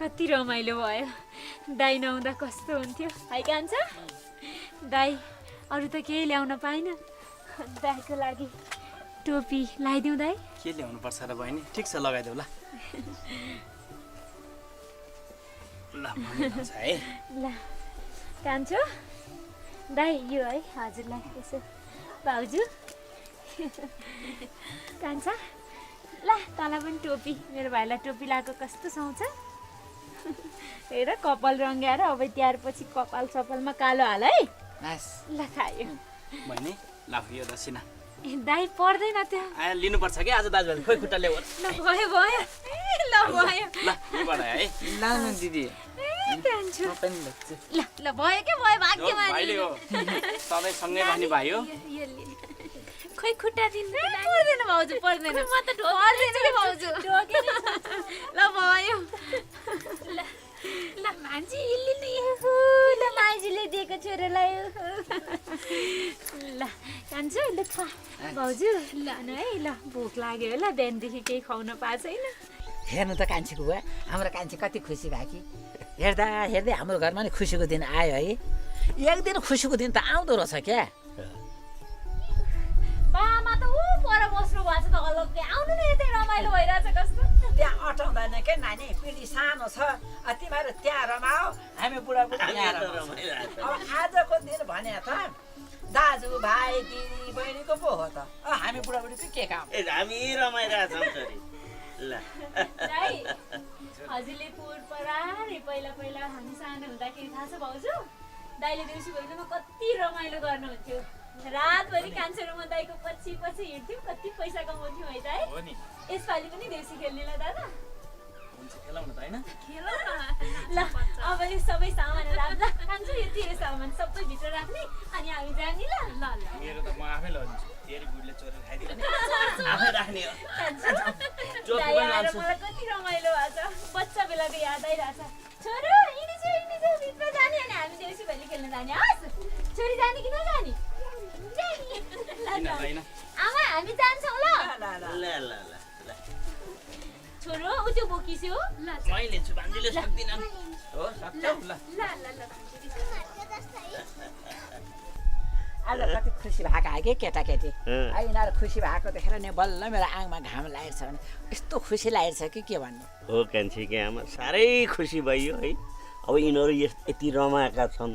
कति रमाइलो भयो। दाइ नहुँदा कस्तो हुन्थ्यो है कान्छा? दाइ अरू त केही ल्याउन पाइन। दाइको लागि टोपी लगाइदिउँ दाइ? के ल्याउनु पर्छ र बहिनी? ठिक छ, लगाइदेऊ ल। ल है ल कान्छो, दाइ यो है हजुरलाई यसो भाउजू। कान्छा ल तँलाई पनि टोपी, मेरो भाइलाई टोपी लगाएको कस्तो सुहाउँछ। हेर कपाल रङ्ग्याएर अब तिहार पछि कपाल सपालमा कालो हाल है। ल खायो बहिनी, ल यो दसिना। दाइ पर्दैन त्यो। लिनुपर्छ कि आज दाजुभाइ? खोइ खुट्टा ल्याऊ। ल भयो भयो, ल भयो। ल यहीबाट है। ल दिदी कान्छो म पनि लाग्छु। ल भयो के भयो, भाग्यमा भाइले हो सधैँ सँगै बस्ने भाइ हो। खोइ खुट्टा दिनु पर्दैन भाउजू, पर्दैन। म त पर्दैन के भाउजू, ल भयो। ल मान्छे इल्ली ल माइजूले दिएको छोरालाई। ल कान्छो ल खा भाउजू। ल न है, ल भोक लाग्यो होला, बिहानदेखि केही खुवाउन पाएको छैन। हेर्नु त कान्छीको बुवा, हाम्रो कान्छी कति खुसी भयो कि। हेर्दा हेर्दै हाम्रो घरमा नि खुसीको दिन आयो है। एक दिन खुसीको दिन त आउँदो रहेछ क्या। बामा त ऊ पर बस्नु भएको छ त अलग्गै, आउनु न यतै रमाइलो भइरहेछ कस्तो। त्यहाँ अटाउँदैन के नानी, पिँढी सानो छ, तिमीहरू त्यहाँ रमाओ, हामी बुढाबुढी यहाँ रमाइरहेछ। अब आजको दिन भने त दाजु भाइ दिदी बहिनीको पो हो त, हामी बुढाबुढी चाहिँ के काम? हामी रमाइरहेछौँ छोरी। ल दाइ हजुरले पोहोर परारे पहिला पहिला हामी सानो हुँदाखेरि थाहा छ भाउजू, दाइले देउसी भैलोमा कति रमाइलो गर्नुहुन्थ्यो। रातभरि कान्छो र म दाइको पछि पछि हिँड्थ्यौँ, कति पैसा कमाउँथ्यौँ है दाइ। यसपालि पनि देउसी खेल्ने ल दादा? खेलाउनु त होइन? खेलौँ न। ल अब यो सबै सामानहरू राख्दा कान्छो, यति यो सामान सबै भित्र राख्ने, अनि हामी जाने। ल ल ल मेरो त म आफै लगिदिन्छु, तेरो गुडले चोरेर खाइदिन्छ। आफै राख्ने हो। दाइ आएर मलाई कति रमाइलो भएको छ, बच्चा बेलाको याद आइरहेछ। छोरो हिँडी जाऊ भित्र जाने, अनि हामी देउसी भैलो खेल्न जाने। हस् छोरी जाने कि नजाने? आमा हामी जान्छौँ ल। छोरो उ त्यो बोकिस्यो। मै लिन्छु, भान्जीले सक्दिनँ। हो सक्छौ? ल आज कति खुसी भएको आयो कि केटाकेटी। यिनीहरू खुसी भएको देखेर नि बल्ल मेरो आङमा घाम लागेको छ भने यस्तो खुसी लागेको छ कि के भन्नु। हो कान्छी के आमा, साह्रै खुसी भयो है। अब यिनीहरू यति रमाएका छन्,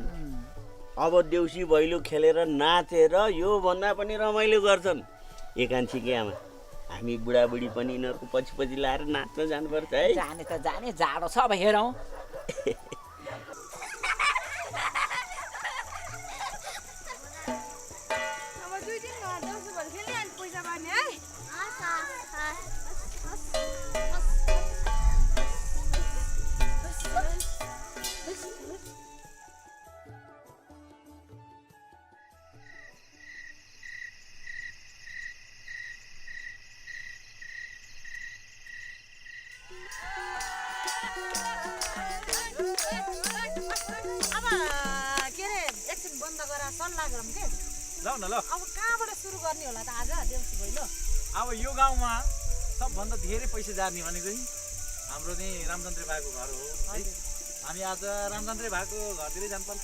अब देउसी भैलो खेलेर नाचेर योभन्दा पनि रमाइलो गर्छन्। ए कान्छी के आमा, हामी बुढाबुढी पनि यिनीहरूको पछि पछि लाएर नाच्न जानुपर्छ है। जाने त जाने, जाडो छ अब हेरौँ। ल न ल, अब कहाँबाट सुरु गर्ने होला त आज देउसी भैलो? अब यो गाउँमा सबभन्दा धेरै पैसा जाने भनेको नि हाम्रो नि रामचन्द्र बाबुको घर हो है। हामी आज रामचन्द्रे भएको घरतिरै जानु पर्छ।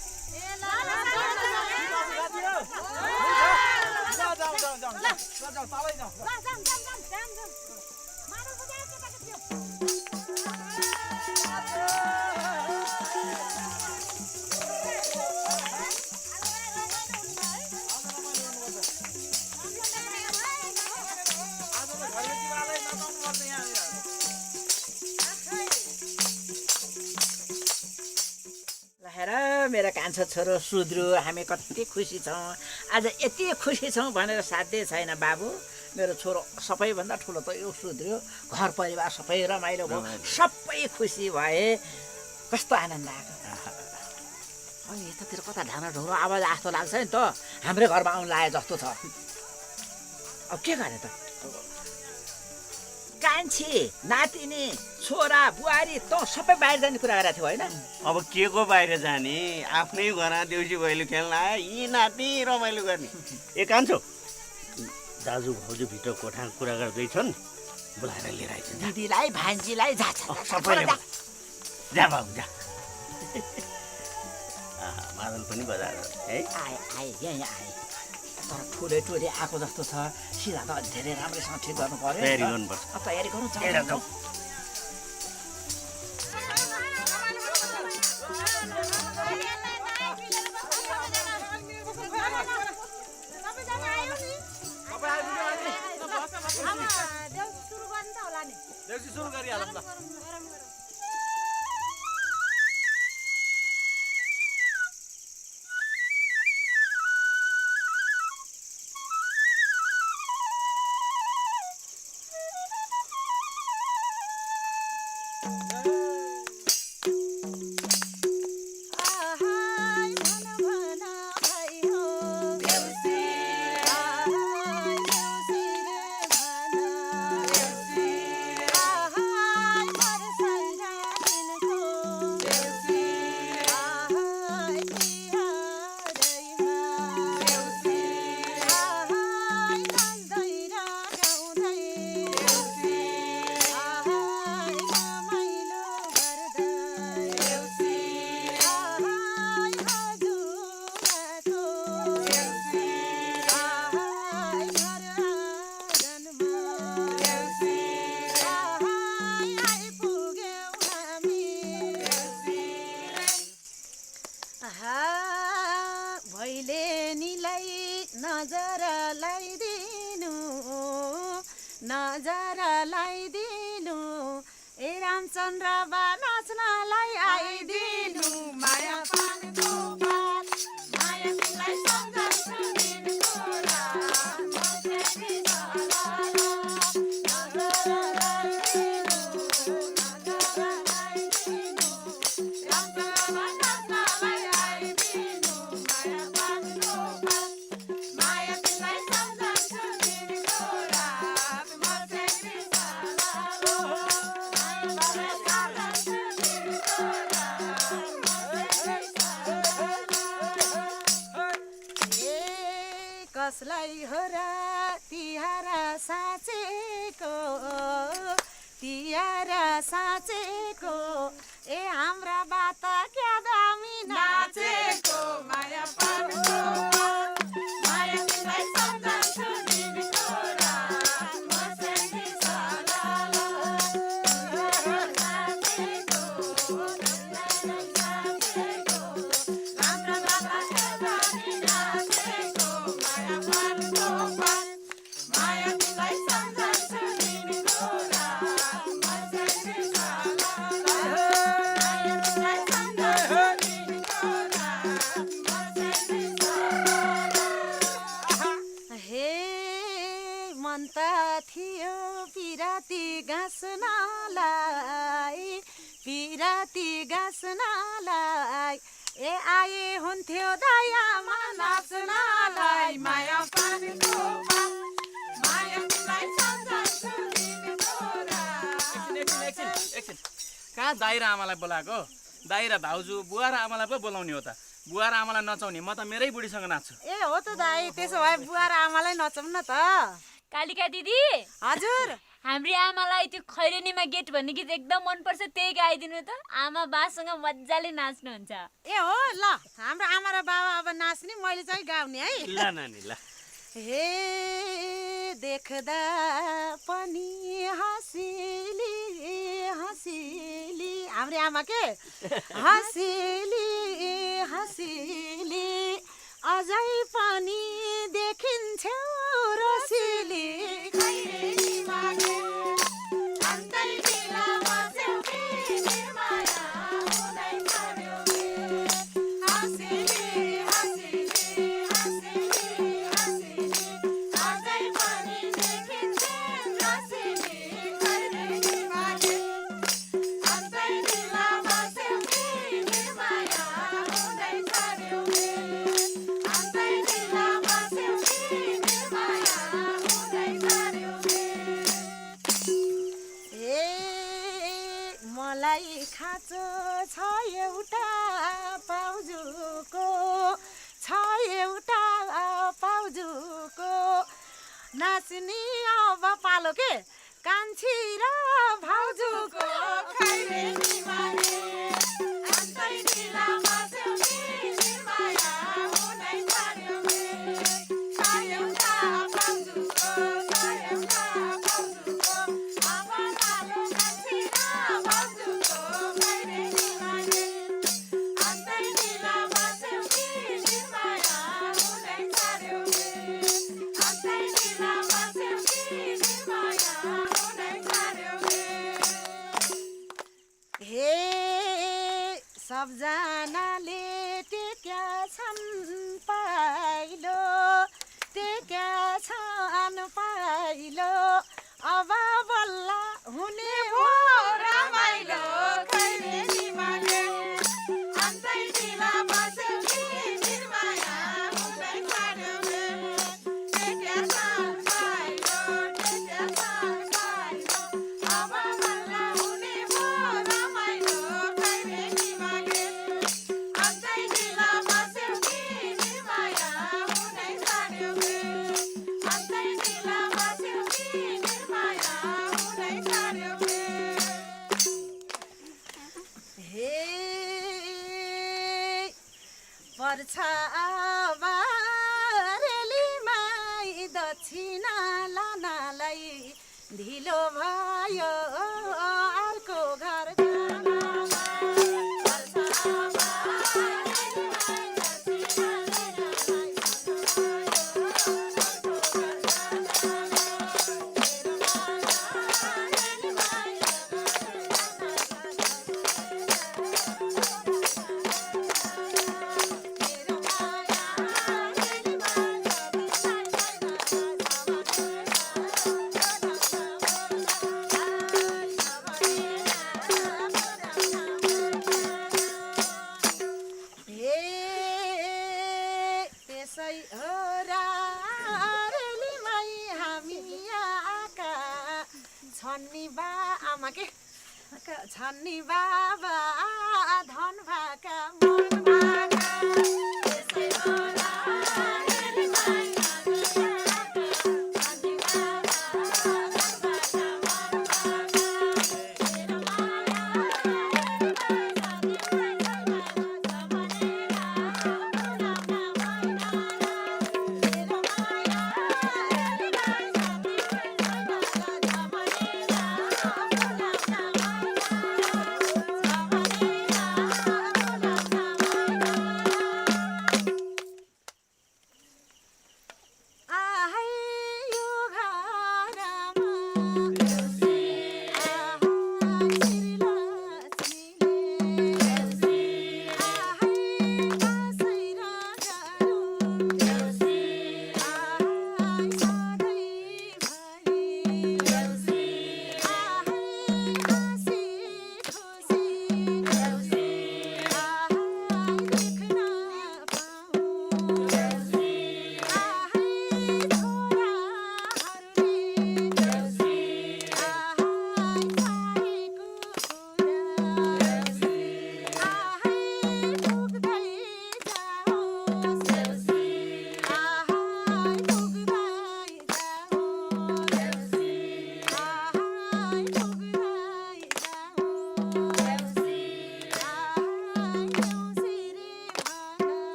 हेर मेरा कान्छा छोरो सुध्रो, हामी कति खुसी छौँ। आज यति खुसी छौँ भनेर साध्य छैन बाबु। मेरो छोरो सबैभन्दा ठुलो त यो सुध्रियो, घर परिवार सबै रमाइलो भयो, सबै खुसी भए। कस्तो आनन्द आएको। अनि यतातिर कता ढाना ढुङ्रो आवाज जस्तो लाग्छ नि त, हाम्रै घरमा आउनु लागे जस्तो छ। अब के गर्ने त? कान्छी नातिनी छोरा बुहारी त सबै बाहिर जाने कुरा गरेको थियो होइन? अब के को बाहिर जाने, आफ्नै घरमा देउसी भैलो खेल्न आयो, यी नाति रमाइलो गर्ने। ए कान्छो, दाजु भाउजू भित्र कोठामा कुरा गर्दैछन्, बोलाएर लिएर आइछ। दिदीलाई भान्जीलाई जा सबैले जा बाबु जा। मादल पनि बजाएर है आए यहीँ आए। तर ठुलै टोली आएको जस्तो छ, सिधा त धेरै राम्रैसँग ठिक गर्नु पर्यो। तयारी गर्नुपर्छ। तयारी गर्नु जाउँ। देउसी सुरु गरिहालौँ ल। नजर लगाइदिनु ए रामचन्द्र बा नाच्नलाई आइदिनु माया पानको बात माया तिमीलाई सम्झन्छु दिनको रात मोसेरी सलाला नजर लगाइदिनु रामचन्द्र बा नाच्नलाई आइदिनु माया पानको बात माया तिमीलाई सम्झन्छु दिनको रात मोसेरी कसलाई हो र तिहारा साँचेको तिहारा साँचेको ए हाम्रा बात क्या दामी नाचेको माया पानको माया तिमीलाई सम्झन्छु दिनको रात मोसेरी सलाला साँचेको हाम्रा बात क्या दामी नाचेको माया पानको माया तिमीलाई सम्झन्छु दिनको रात मोसेरी सलाला माया तिमीलाई सम्झन्छु दिनको रात मोसेरी सलाला। हे मन त थियो पिराती गाँस्नलाई पिराती गाँस्नलाई ए आए हुन्थ्यो दयामा नाच्नलाई माया पानको माया तिमीलाई सम्झन्छु दिनको रात। एकछिन कहाँ दाइरा आमालाई बोलाएको? दाइरा भाउजू बुवा र आमालाई पो बोलाउने हो त? बुवा र आमालाई नचाउने, म त मेरै बुढीसँग नाच्छु। ए हो त दाइ, त्यसो भए बुवा र आमालाई नचाउँ न त। कालिका दिदी हजुर हाम्री आमालाई त्यो खैरेनीमा गेट भन्ने गीत एकदम मनपर्छ, त्यही गाइदिनु त। आमा बासँग मजाले नाच्नुहुन्छ। ए हो ल, हाम्रो आमा र बाबा अब नाच्ने, मैले चाहिँ गाउने है। ल नानी ल। हे देख्दा पनि हँसिली हँसिली, हाम्रो आमा के हँसिली हँसिली, अझै पनि देखिन्छौ रसिली। खाँचो छ एउटा पाउजुको, छ एउटा पाउजुको, नाच्ने अब पालो के कान्छी र भाउजूको। खैरेनीमा अन्तै ढिला बस्यो कि निर्माया हुनै पर्यो के, छ एउटा पाउजुको, छ एउटा पाउजुको, अब पालो कान्छी र भाउजूको। खैरेनीमा अन्तै ढिला बस्यो कि निर्माया हुनै पर्यो के, अन्तै ढिला बस्यो कि निर्माया हुनै पर्यो के। हे सबजनाले टेक्या छन् पाइलो, टेक्या छन् पाइलो, अब बल्ल हुने हो रमाइलो। खैरेनीमा अन्तै ढिला बस्यो कि निर्माया हुँदै पर्यो के, टेक्या छन् पाइलो, टेक्या छन् पाइलो, अब बल्ल हुने हो रमाइलो। खैरेनीमा अन्तै ढिला बस्यो कि निर्माया हुँदै पर्यो के, अन्तै ढिला बस्यो कि निर्माया हुँदै पर्यो के। हे पर्छ बारेलीमा दक्षिणा लानलाई, ढिलो भयो अर्को घर जानमा। पर्छ बारेलीमा दक्षिणा लानलाई, त्यसै हो रेलीमै हामी आएका छन् नि बा आमा के छन् नि बाबा धन भाका मन भाका। त्यसै हो रेलीमै हामी आएका छन् नि बाबा धन भाका मन भाका। मेरो माया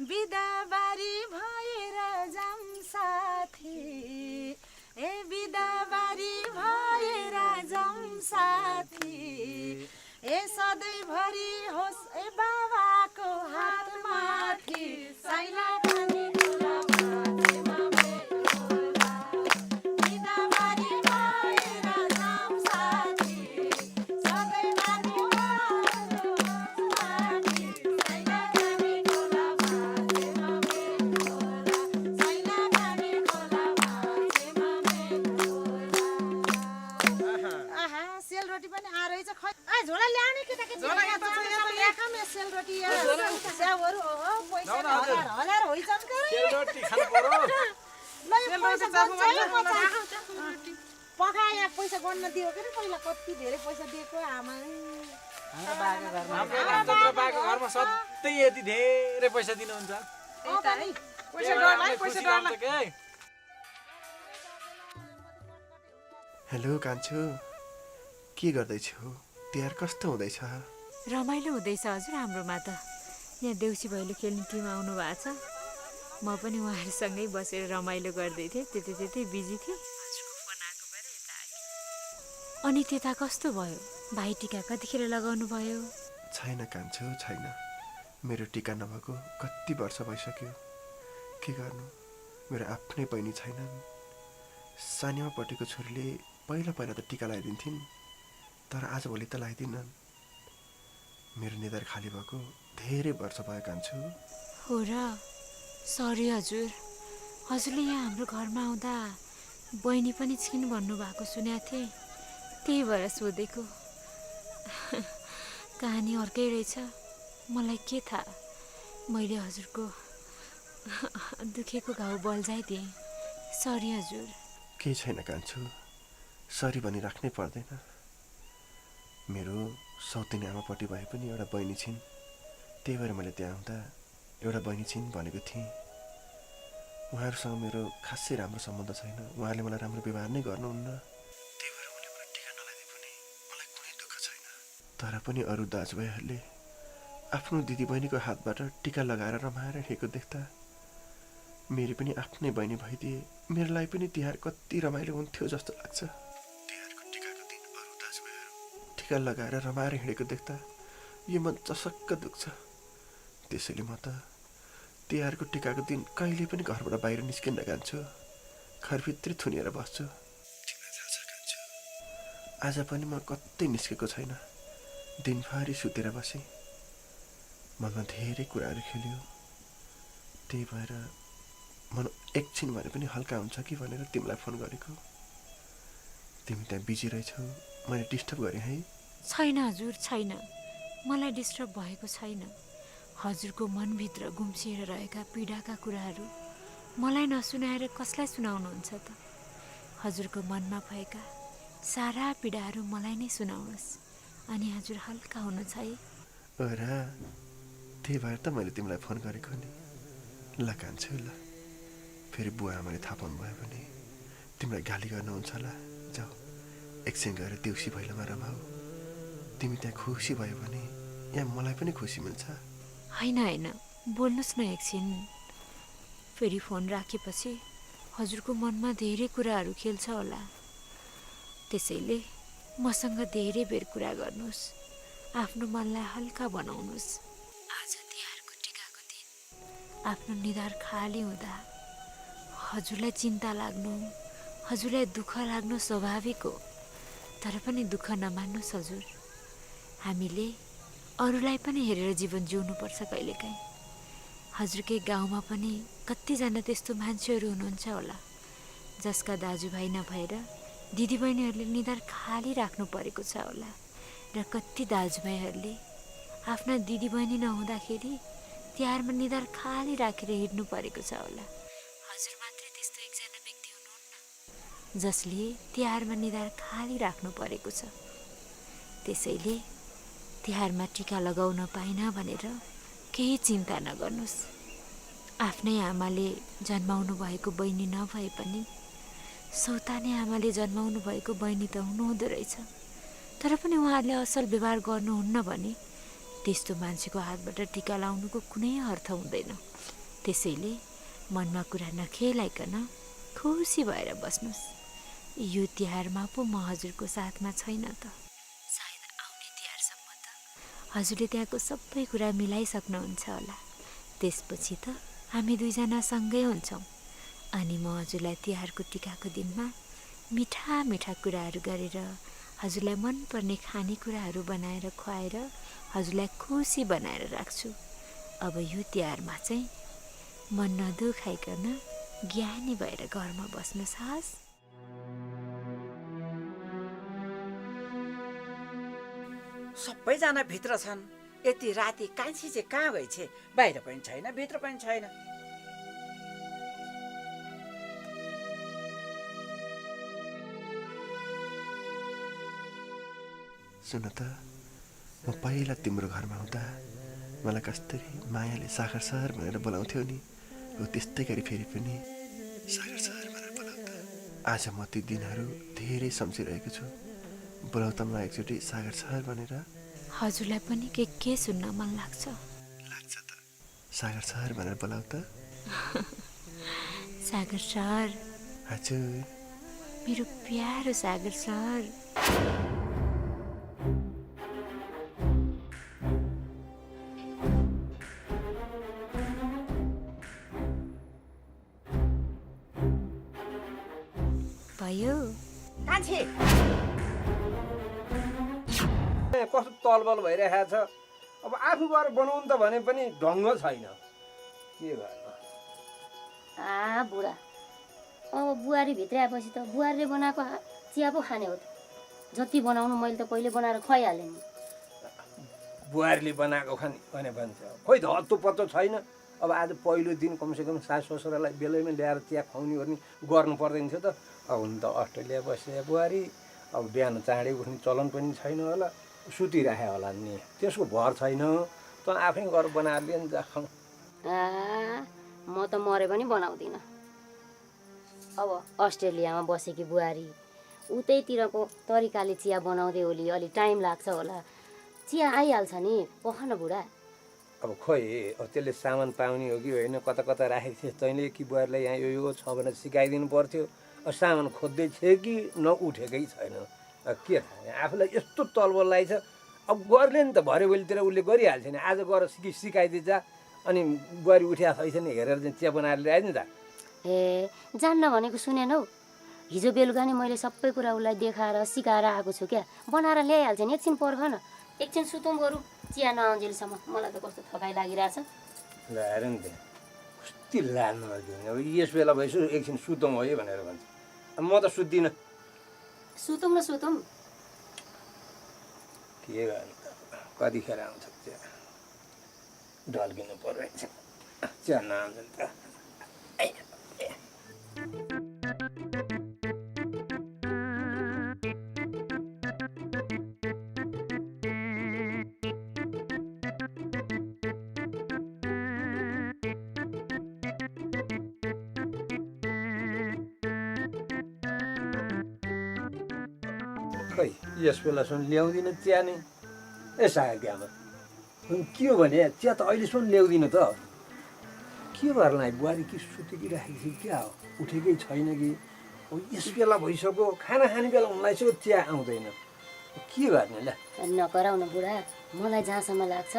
बिदाबारी भएर जाम साथी ए बिदाबारी भएर जाम साथी ए सधैँभरि होस् ए बाबाको हातमाथि साइला खाने सेलरोटी पनि आएछ खै झोला ल्याउने केटाकेटी सेलरोटी स्याउहरू हो पैसा हलाएर होइछन् पकाए यहाँ पैसा गन्न दियो के पहिला कति धेरै पैसा दिएको आमा घरमा सधैँ यति धेरै पैसा दिनुहुन्छ हेलो कान्छो, के गर्दैछौ? तिहार कस्तो हुँदैछ? रमाइलो हुँदैछ हजुर। हाम्रोमा त यहाँ देउसी भैलो खेल्ने टिम आउनु भएको छ। म पनि उहाँहरूसँगै बसेर रमाइलो गर्दै थिएँ। त्यतै बिजी थिएँ। अनि त्यता कस्तो भयो? भाइ टिका कतिखेर लगाउनु भयो? छैन कान्छो, छैन। मेरो टिका नभएको कति वर्ष भइसक्यो। के गर्नु, मेरो आफ्नै बहिनी छैनन्। सानीमापट्टिको छोरीले पहिला त टिका लगाइदिन्थिन्, तर आजभोलि त लगाइदिनन्। मेरो निधार खाली भएको धेरै वर्ष भयो कान्छो। हो र? सरी हजुर। हजुरले यहाँ हाम्रो घरमा आउँदा बहिनी पनि छिन् भन्नुभएको सुनेको थिएँ, त्यही भएर सोधेको। कहानी अर्कै रहेछ। मलाई के थाहा, मैले हजुरको दुखेको घाउ बल्झाइदिएँ। सरी हजुर। केही छैन कान्छो, सरी भनिराख्नै पर्दैन। मेरो सौतेनी आमापट्टि भए पनि एउटा बहिनी छिन्, त्यही भएर मैले त्यहाँ आउँदा एउटा बहिनी छिन् भनेको थिएँ। उहाँहरूसँग मेरो खासै राम्रो सम्बन्ध छैन। उहाँहरूले मलाई राम्रो व्यवहार नै गर्नुहुन्न, त्यही भएर उनले मलाई टिका नलाइदिए पनि मलाई कुनै दुःख छैन। तर पनि अरू दाजुभाइहरूले आफ्नो दिदीबहिनीको हातबाट टिका लगाएर रमाएर हिँडेको देख्दा मेरो पनि आफ्नै बहिनी भइदिए मेरो लागि पनि तिहार कति रमाइलो हुन्थ्यो जस्तो लाग्छ। तिहारको टिकाको दिन अरू दाजुभाइहरू टिका लगाएर रमाएर हिँडेको देख्दा यो मन चसक्क दुख्छ। त्यसैले म त तिहारको टिकाको दिन कहिले पनि घरबाट बाहिर निस्किन कान्छु, घरभित्रै थुनिएर बस्छु। तिमीलाई थाहा छ कान्छु, आज पनि म कतै निस्केको छैन। दिनभरि सुतेर बसेँ। मनमा धेरै कुराहरू खेल्यो, त्यही भएर मन एकछिन भने पनि हल्का हुन्छ कि भनेर तिमीलाई फोन गरेको। तिमी त्यहाँ बिजी रहेछौ, मैले डिस्टर्ब गरेँ है? छैन हजुर, छैन। मलाई डिस्टर्ब भएको छैन। हजुरको मनभित्र गुम्सिएर रहेका पीडाका कुराहरू मलाई नसुनाएर कसलाई सुनाउनुहुन्छ त? हजुरको मनमा भएका सारा पीडाहरू मलाई नै सुनाउनुहोस्, अनि हजुर हल्का हुनुहुन्छ है। र त्यही भएर त मैले तिमीलाई फोन गरेको नि। ल कान्छु, ल फेरि बुवा आमाले थाहा पाउनुभयो भने तिमीलाई गाली गर्नुहुन्छ होला। जाऊ एकछिन गएर देउसी भैलोमा रमाऊ। तिमी त्यहाँ खुसी भयो भने यहाँ मलाई पनि खुसी मिल्छ। होइन होइन, बोल्नुहोस् न एकछिन। फेरि फोन राखेपछि हजुरको मनमा धेरै कुराहरू खेल्छ होला, त्यसैले मसँग धेरै बेर कुरा गर्नुहोस्, आफ्नो मनलाई हल्का बनाउनुहोस्। आज तिहारको टिकाको दिन आफ्नो निधार खाली हुँदा हजुरलाई चिन्ता लाग्नु, हजुरलाई दुःख लाग्नु स्वाभाविक हो। तर पनि दुःख नमान्नुहोस् हजुर। हामीले अरूलाई पनि हेरेर जीवन जिउनुपर्छ कहिलेकाहीँ। हजुरकै गाउँमा पनि कतिजना त्यस्तो मान्छेहरू हुनुहुन्छ होला जसका दाजुभाइ नभएर दिदीबहिनीहरूले निधार खाली राख्नु परेको छ होला, र कति दाजुभाइहरूले आफ्ना दिदीबहिनी नहुँदाखेरि तिहारमा निधार खाली राखेर हिँड्नु परेको छ होला। हजुर मात्रै त्यस्तो एकजना व्यक्ति हुनुहुन्न जसले तिहारमा निधार खाली राख्नु परेको छ। त्यसैले तिहारमा टिका लगाउन पाइन भनेर केही चिन्ता नगर्नुहोस्। आफ्नै आमाले जन्माउनु भएको बहिनी नभए पनि सौताने आमाले जन्माउनु भएको बहिनी त हुनुहुँदो रहेछ। तर पनि उहाँले असल व्यवहार गर्नुहुन्न भने त्यस्तो मान्छेको हातबाट टिका लाउनुको कुनै अर्थ हुँदैन। त्यसैले मनमा कुरा नखेलाइकन खुसी भएर बस्नुहोस्। यो तिहारमा पो म हजुरको साथमा छैन त, सायद आउने तिहारसम्म त हजुरले त्यहाँको सबै कुरा मिलाइसक्नुहुन्छ होला। त्यसपछि त हामी दुईजना सँगै हुन्छौँ अनि म हजुरलाई तिहारको टिकाको दिनमा मिठा मिठा कुराहरू गरेर हजुरलाई मनपर्ने खानेकुराहरू बनाएर खुवाएर हजुरलाई खुसी बनाएर राख्छु। अब यो तिहारमा चाहिँ मन नदुखाइकन ज्ञानी भएर घरमा बस्नुहोस् हस्। सबैजना भित्र छन्। यति राति कान्छी चाहिँ कहाँ गई छे? बाहिर पनि छैन, भित्र पनि छैन। सुन त, म पहिला तिम्रो घरमा आउँदा मलाई कस्तरी मायाले सागर सर भनेर बोलाउँथ्यो नि, हो त्यस्तै गरी फेरि पनि सागर सर भनेर बोलाउँदा आज म ती दिनहरू धेरै सम्झिरहेको छु। बोलाउ त मलाई एकचोटि सागर सर भनेर। हजुरलाई पनि के सुन्न मन लाग्छ? लाग्छ त, सागर सर भनेर बोलाउ त। सागर सर। हजुर। मेरो प्यारो सागर सर। भयो कान्छी कस्तो तलबल भइरहेको छ। अब आफू गएर बनाउनु त भने पनि ढङ्ग छैन, के गर्नु। बुढा, अब बुहारी भित्र आएपछि त बुहारीले बनाएको चिया पो खाने हो त। जति बनाउनु मैले त पहिले बनाएर खुवाइहालेँ नि। बुहारीले बनाएको खाने भने भन्छ, खोइ त हत्तो पत्तो छैन। अब आज पहिलो दिन कमसेकम सास ससुरालाई बेलैमा ल्याएर चिया खुवाउने गर्ने गर्नु पर्दैन थियो त। अब हुन त अस्ट्रेलिया बसे बुहारी, अब बिहान चाँडै उठ्ने चलन पनि छैन होला, सुतिराखे होला नि, त्यसको भर छैन। त आफै गरेर बनाएर लिएर जा खाउँ। म त मरे पनि बनाउँदिनँ। अब अस्ट्रेलियामा बसेकी बुहारी उतैतिरको तरिकाले चिया बनाउँदै होली, अलि टाइम लाग्छ होला। चिया आइहाल्छ नि, पख न बुढा। अब खोइ अब त्यसले सामान पाउने हो कि होइन, कता कता राखेको थिएँ तैँले कि बुहारीलाई यहाँ यो छ भनेर सिकाइदिनु पर्थ्यो। अब सामान खोज्दै थिए कि नउठेकै छैन, के थाहा। आफूलाई यस्तो तलबल लागेछ। अब गर्ने नि त भरे भोलितिर उसले गरिहाल्छ नि। आज गएर सिकाइदिए जा, अनि बुहारी उठ्या छैन हेरेर चाहिँ चिया बनाएर ल्याइदिनु नि त। ए जान्न भनेको सुनेन हौ। हिजो बेलुका नि मैले सबै कुरा उसलाई देखाएर सिकाएर आएको छु क्या। बनाएर ल्याइहाल्छ नि, एकछिन पर्ख न, एकछिन सुतौँ बरु चिया नआउन्जेलसम्म। मलाई त कस्तो थकाइ लागिरहेछ। ल हेर नि त्यहाँ कति लानु लाग्यो। अब यस बेला भएछु एकछिन सुतौँ है भनेर भन्छ। अब म त सुत्दिनँ। सुतौँ न सुतौँ। के गर्नु त, कतिखेर आउँछ चिया, ढल्किनु पर्यो चिया नआउँछ नि त। खै यस बेलासम्म ल्याउँदिनँ चिया नै। ए साग आमा के हो भने चिया त अहिलेसम्म ल्याउँदिनँ त। के गर्ला बुहारी कि सुतेकी राखेको थियो, क्या हो उठेकै छैन कि। अब यस बेला भइसक्यो, खाना खाने बेला उनलाई चाहिँ चिया आउँदैन, के गर्ने ल। नकराउन बुढा, मलाई जहाँसम्म लाग्छ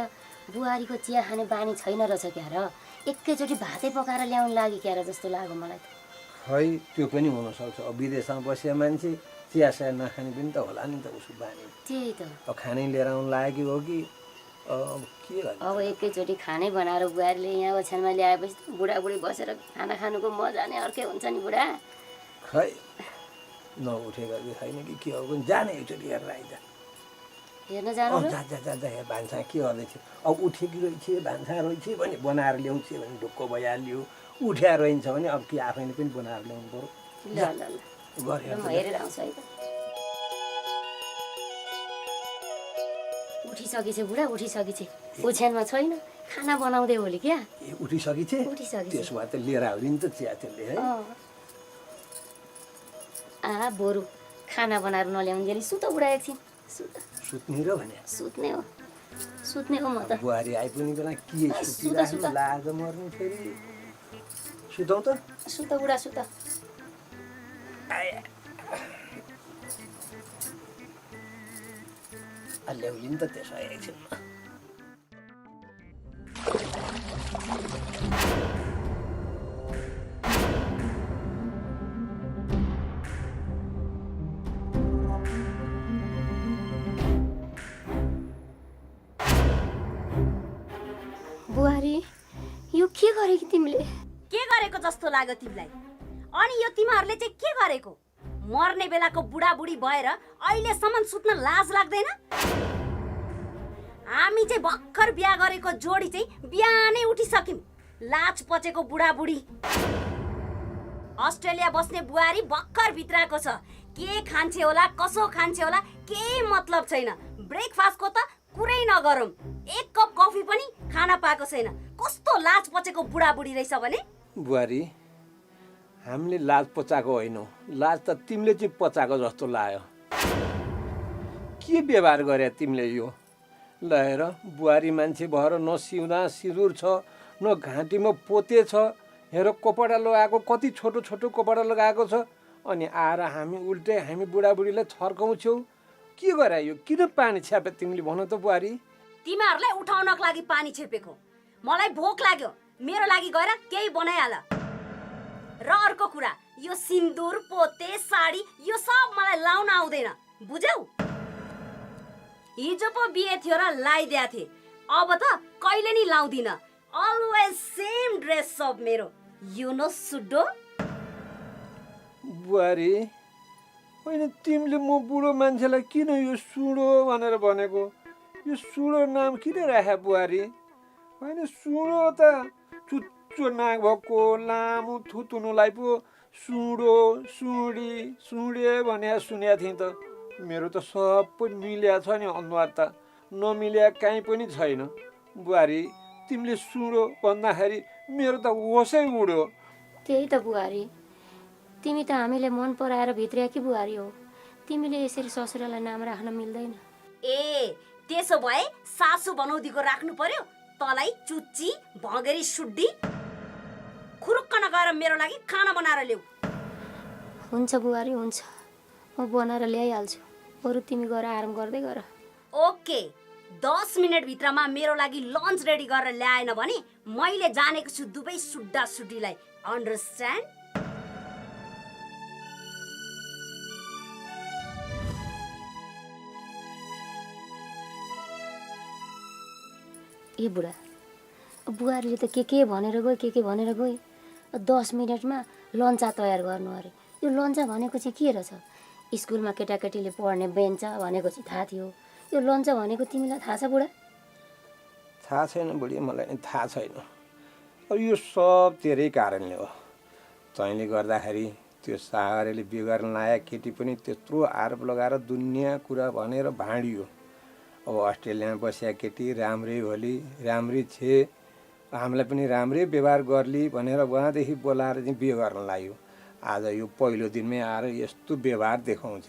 बुहारीको चिया खाने बानी छैन रहेछ क्या र। एकैचोटि भातै पकाएर ल्याउनु लागि क्या र जस्तो लाग्यो मलाई त। खै त्यो पनि हुनसक्छ। अब विदेशमा बसेको मान्छे चिया साया नखाने पनि त होला नि त उसको बानी। त्यही त। अब खानै लिएर आउनु लागेको हो कि अब के गर्नु। अब एकैचोटि खानै बनाएर बुहारीले यहाँ ओछ्यानमा ल्याएपछि त बुढाबुढी बसेर खाना खानुको मजा नै अर्कै हुन्छ नि बुढा। खै नउठेको कि छैन कि के हो भने जाने एकचोटि हेरेर आइज। हेर्न जानु जा जा जा जा भान्सा के गर्दैछ। अब उठेकी रहेछ भान्सा रहेछ भने बनाएर ल्याउँछ भने ढुक्क भइहाल्यो। उठ्या रहन्छ भने अब के आफैले पनि बनाएर ल्याउनु पर्यो। ल ल ल गरेर हेरेर आउँछु है त। उठिसकेछ बुढा, उठिसकेछ। ओछ्यानमा छैन, खाना बनाउँदै होली क्या। ए उठिसकेछ। त्यसो भए त लिएर आउँदैन त चिया त्यसले है। बरु खाना बनाएर नल्याउन्जेली सुत बुढा एकछिन। सुत्ने र भने सुत्ने हो म त। बुहारी आइपुग्ने बेला के सुतिराख्नु लाज मर्नु फेरि। सुतौँ त? सुत बुढा सुत। ल्याउली नि त त्यसो एकछिनमा। बुहारी यो के गरेकी तिमीले? के गरेको जस्तो लाग्यो तिमीलाई? अनि यो तिमीहरूले चाहिँ के गरेको? मर्ने बेलाको बुढाबुढी भएर अहिलेसम्म सुत्न लाज लाग्दैन? हामी चाहिँ भर्खर बिहा गरेको जोडी चाहिँ बिहानै उठिसक्यौँ। लाज पचेको बुढाबुढी। अस्ट्रेलिया बस्ने बुहारी भर्खर भित्राएको छ। के खान्छे होला, कसो खान्छे होला, केही मतलब छैन। ब्रेकफास्टको त कुरै नगरौँ। एक कप कफी पनि खान पाएको छैन। कस्तो लाज पचेको बुढाबुढी रहेछ भने। बुहारी हामीले लाज पचाएको होइनौ, लाज त तिमीले चाहिँ पचाएको जस्तो लाग्यो। के व्यवहार गरे तिमीले यो? ल हेर बुहारी मान्छे भएर न सिउँदा सिँदुर छ, न घाँटीमा पोते छ। हेर कपडा लगाएको कति छोटो छोटो कपडा लगाएको छ। अनि आएर हामी उल्टे हामी बुढाबुढीलाई छर्काउँछौँ। के गरे यो? किन पानी छ्यापे तिमीले भन त बुहारी? तिमीहरूलाई उठाउनको लागि पानी छेपेको। मलाई भोक लाग्यो, मेरो लागि गएर केही बनाइहाल। र अर्को कुरा, यो सिन्दुर पोते साडी यो सब मलाई लाउन आउँदैन, बुझ्यौ? हिजो पो बिहे थियो र लाइदिया थिए, अब त कहिले नि लाउँदिन। अलवेज सेम ड्रेस सब मेरो। यु नो सुड्डो। बुहारी होइन तिमीले म बुढो मान्छेलाई किन यो सुडो भनेर भनेको? यो सुडो नाम किन राखे बुहारी? होइन सुडो त चुच्चो नाक भएको लामो थुतुनुलाई पो सुडो सुडी सुडे भने सुनेको थिएँ त। मेरो त सबै मिल्या छ नि अनुहार त, नमिल्या काहीँ पनि छैन। बुहारी तिमीले सुडो भन्दाखेरि मेरो त होसै उड्यो। त्यही त बुहारी, तिमी त हामीले मन पराएर भित्र्याकी बुहारी हो। तिमीले यसरी ससुरालाई नाम राख्न मिल्दैन। ए त्यसो भए सासु बनाउदीको राख्नु पर्यो? तलाई चुच्ची भँगेरी सुड्डी। खुरुक्क नगएर मेरो लागि खाना बनाएर ल्याऊ। हुन्छ बुहारी हुन्छ, म बनाएर ल्याइहाल्छु। बरु तिमी गएर आराम गर्दै गर। ओके, 10 मिनट भित्रमा मेरो लागि लन्च रेडी गरेर ल्याएन भने मैले जानेको छु दुवै सुड्डा सुड्डीलाई। अन्डरस्ट्यान्ड? ए बुढा, बुहारीले त के भनेर गयो, के भनेर गयो। 10 मिनटमा लन्चा तयार गर्नु अरे। यो लन्चा भनेको चाहिँ के रहेछ? स्कुलमा केटाकेटीले पढ्ने बेन्च भनेको चाहिँ थाहा थियो। यो लन्चा भनेको तिमीलाई थाहा छ बुढा? थाहा छैन बुढी, मलाई नि थाहा छैन। अब यो सब तेरै कारणले हो। तैँले गर्दाखेरि त्यो सागरले बिगार्न लाया केटी पनि त्यत्रो आरोप लगाएर दुनियाँ कुरा भनेर भाँडियो। अब अस्ट्रेलियामा बसेका केटी राम्रै होली, राम्रै छे, हामीलाई पनि राम्रै व्यवहार गर्ली भनेर उहाँदेखि बोलाएर चाहिँ बिहे गर्न लाग्यो। आज यो पहिलो दिनमै आएर यस्तो व्यवहार देखाउँछ।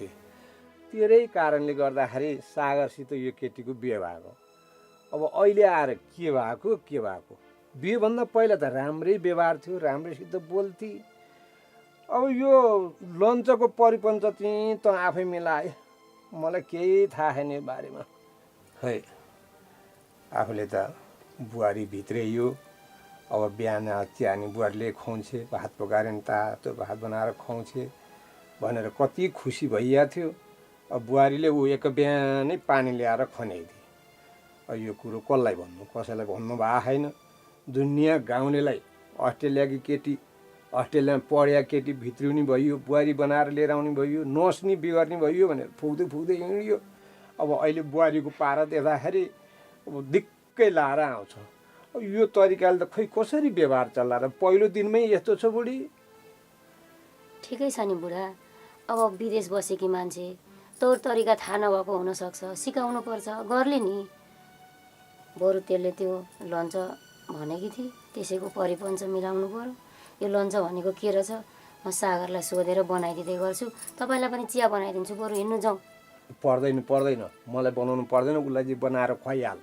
तेरै कारणले गर्दाखेरि सागरसित यो केटीको बिहे भएको। अब अहिले आएर के भएको? बिहेभन्दा पहिला त राम्रै व्यवहार थियो, राम्रैसित बोल्थी। अब यो लन्चको परिपञ्च चाहिँ त आफै मिलाए। मलाई केही थाहा छैन यो बारेमा। खै आफूले त बुहारी भित्रै यो। अब बिहान चिहानी बुहारीले खुवाउँछे, भात पकाएर नि तातो भात बनाएर खुवाउँछे भनेर कति खुसी भइएको थियो। अब बुहारीले ऊ एक बिहानै पानी ल्याएर खन्याइदिए। अब यो कुरो कसलाई भन्नु, कसैलाई भन्नु भएको छैन। दुनियाँ गाउँलेलाई अस्ट्रेलियाकी केटी, अस्ट्रेलियामा पढेका केटी भित्रिउने भयो, बुहारी बनाएर लिएर आउने भयो, नस्नी बिगार्ने भयो भनेर फुक्दै हिँड्यो। अब अहिले बुहारीको पारा देख्दाखेरि अब दिक्कै लाएर आउँछ। अब यो तरिकाले त खै कसरी व्यवहार चल्ला र? पहिलो दिनमै यस्तो छ बुढी? ठिकै छ नि बुढा, अब विदेश बसेकी मान्छे तौर तरिका थाहा नभएको हुनसक्छ, सिकाउनु पर्छ, गर्ले नि। बरु त्यसले त्यो लन्च भनेकी थिए, त्यसैको परिपञ्च मिलाउनु पर्यो। यो लन्च भनेको के रहेछ म सागरलाई सोधेर बनाइदिँदै गर्छु। तपाईँलाई पनि चिया बनाइदिन्छु, बरु हिँड्नु जाउँ। पर्दैन मलाई बनाउनु पर्दैन, उसलाई चाहिँ बनाएर खुवाइहाल,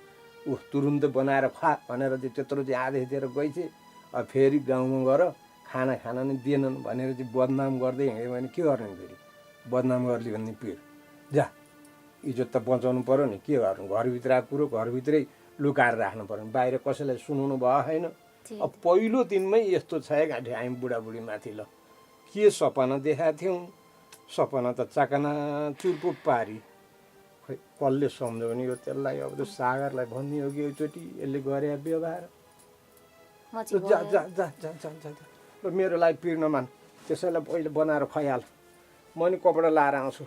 ऊ तुरुन्तै बनाएर खुवा भनेर चाहिँ त्यत्रो चाहिँ आदेश दिएर गएपछि अब फेरि गाउँमा गएर खाना नै दिएनन् भनेर चाहिँ बदनाम गर्दै हिँड्यो भने के गर्ने फेरि? बदनाम गर्ली भन्ने पिर जा, इज्जत त बचाउनु पऱ्यो नि, के गर्नु? घरभित्र आएको कुरो घरभित्रै लुकाएर राख्नु पऱ्यो, बाहिर कसैलाई सुनाउनु भयो होइन। अब पहिलो दिनमै यस्तो छ गाँठी हामी बुढाबुढी माथि ल के सपना देखाएको थियौँ, सपना त चाकना चुरपुर पारी, खै कसले सम्झ्यो भने यो त्यसलाई अब त्यो सागरलाई भन्ने हो कि एकचोटि यसले गरे व्यवहार। जा जा जा जा जा जा मेरो लागि पिर नमान, त्यसैलाई पहिले बनाएर खुवाइहाल, म नि कपडा लाएर आउँछु।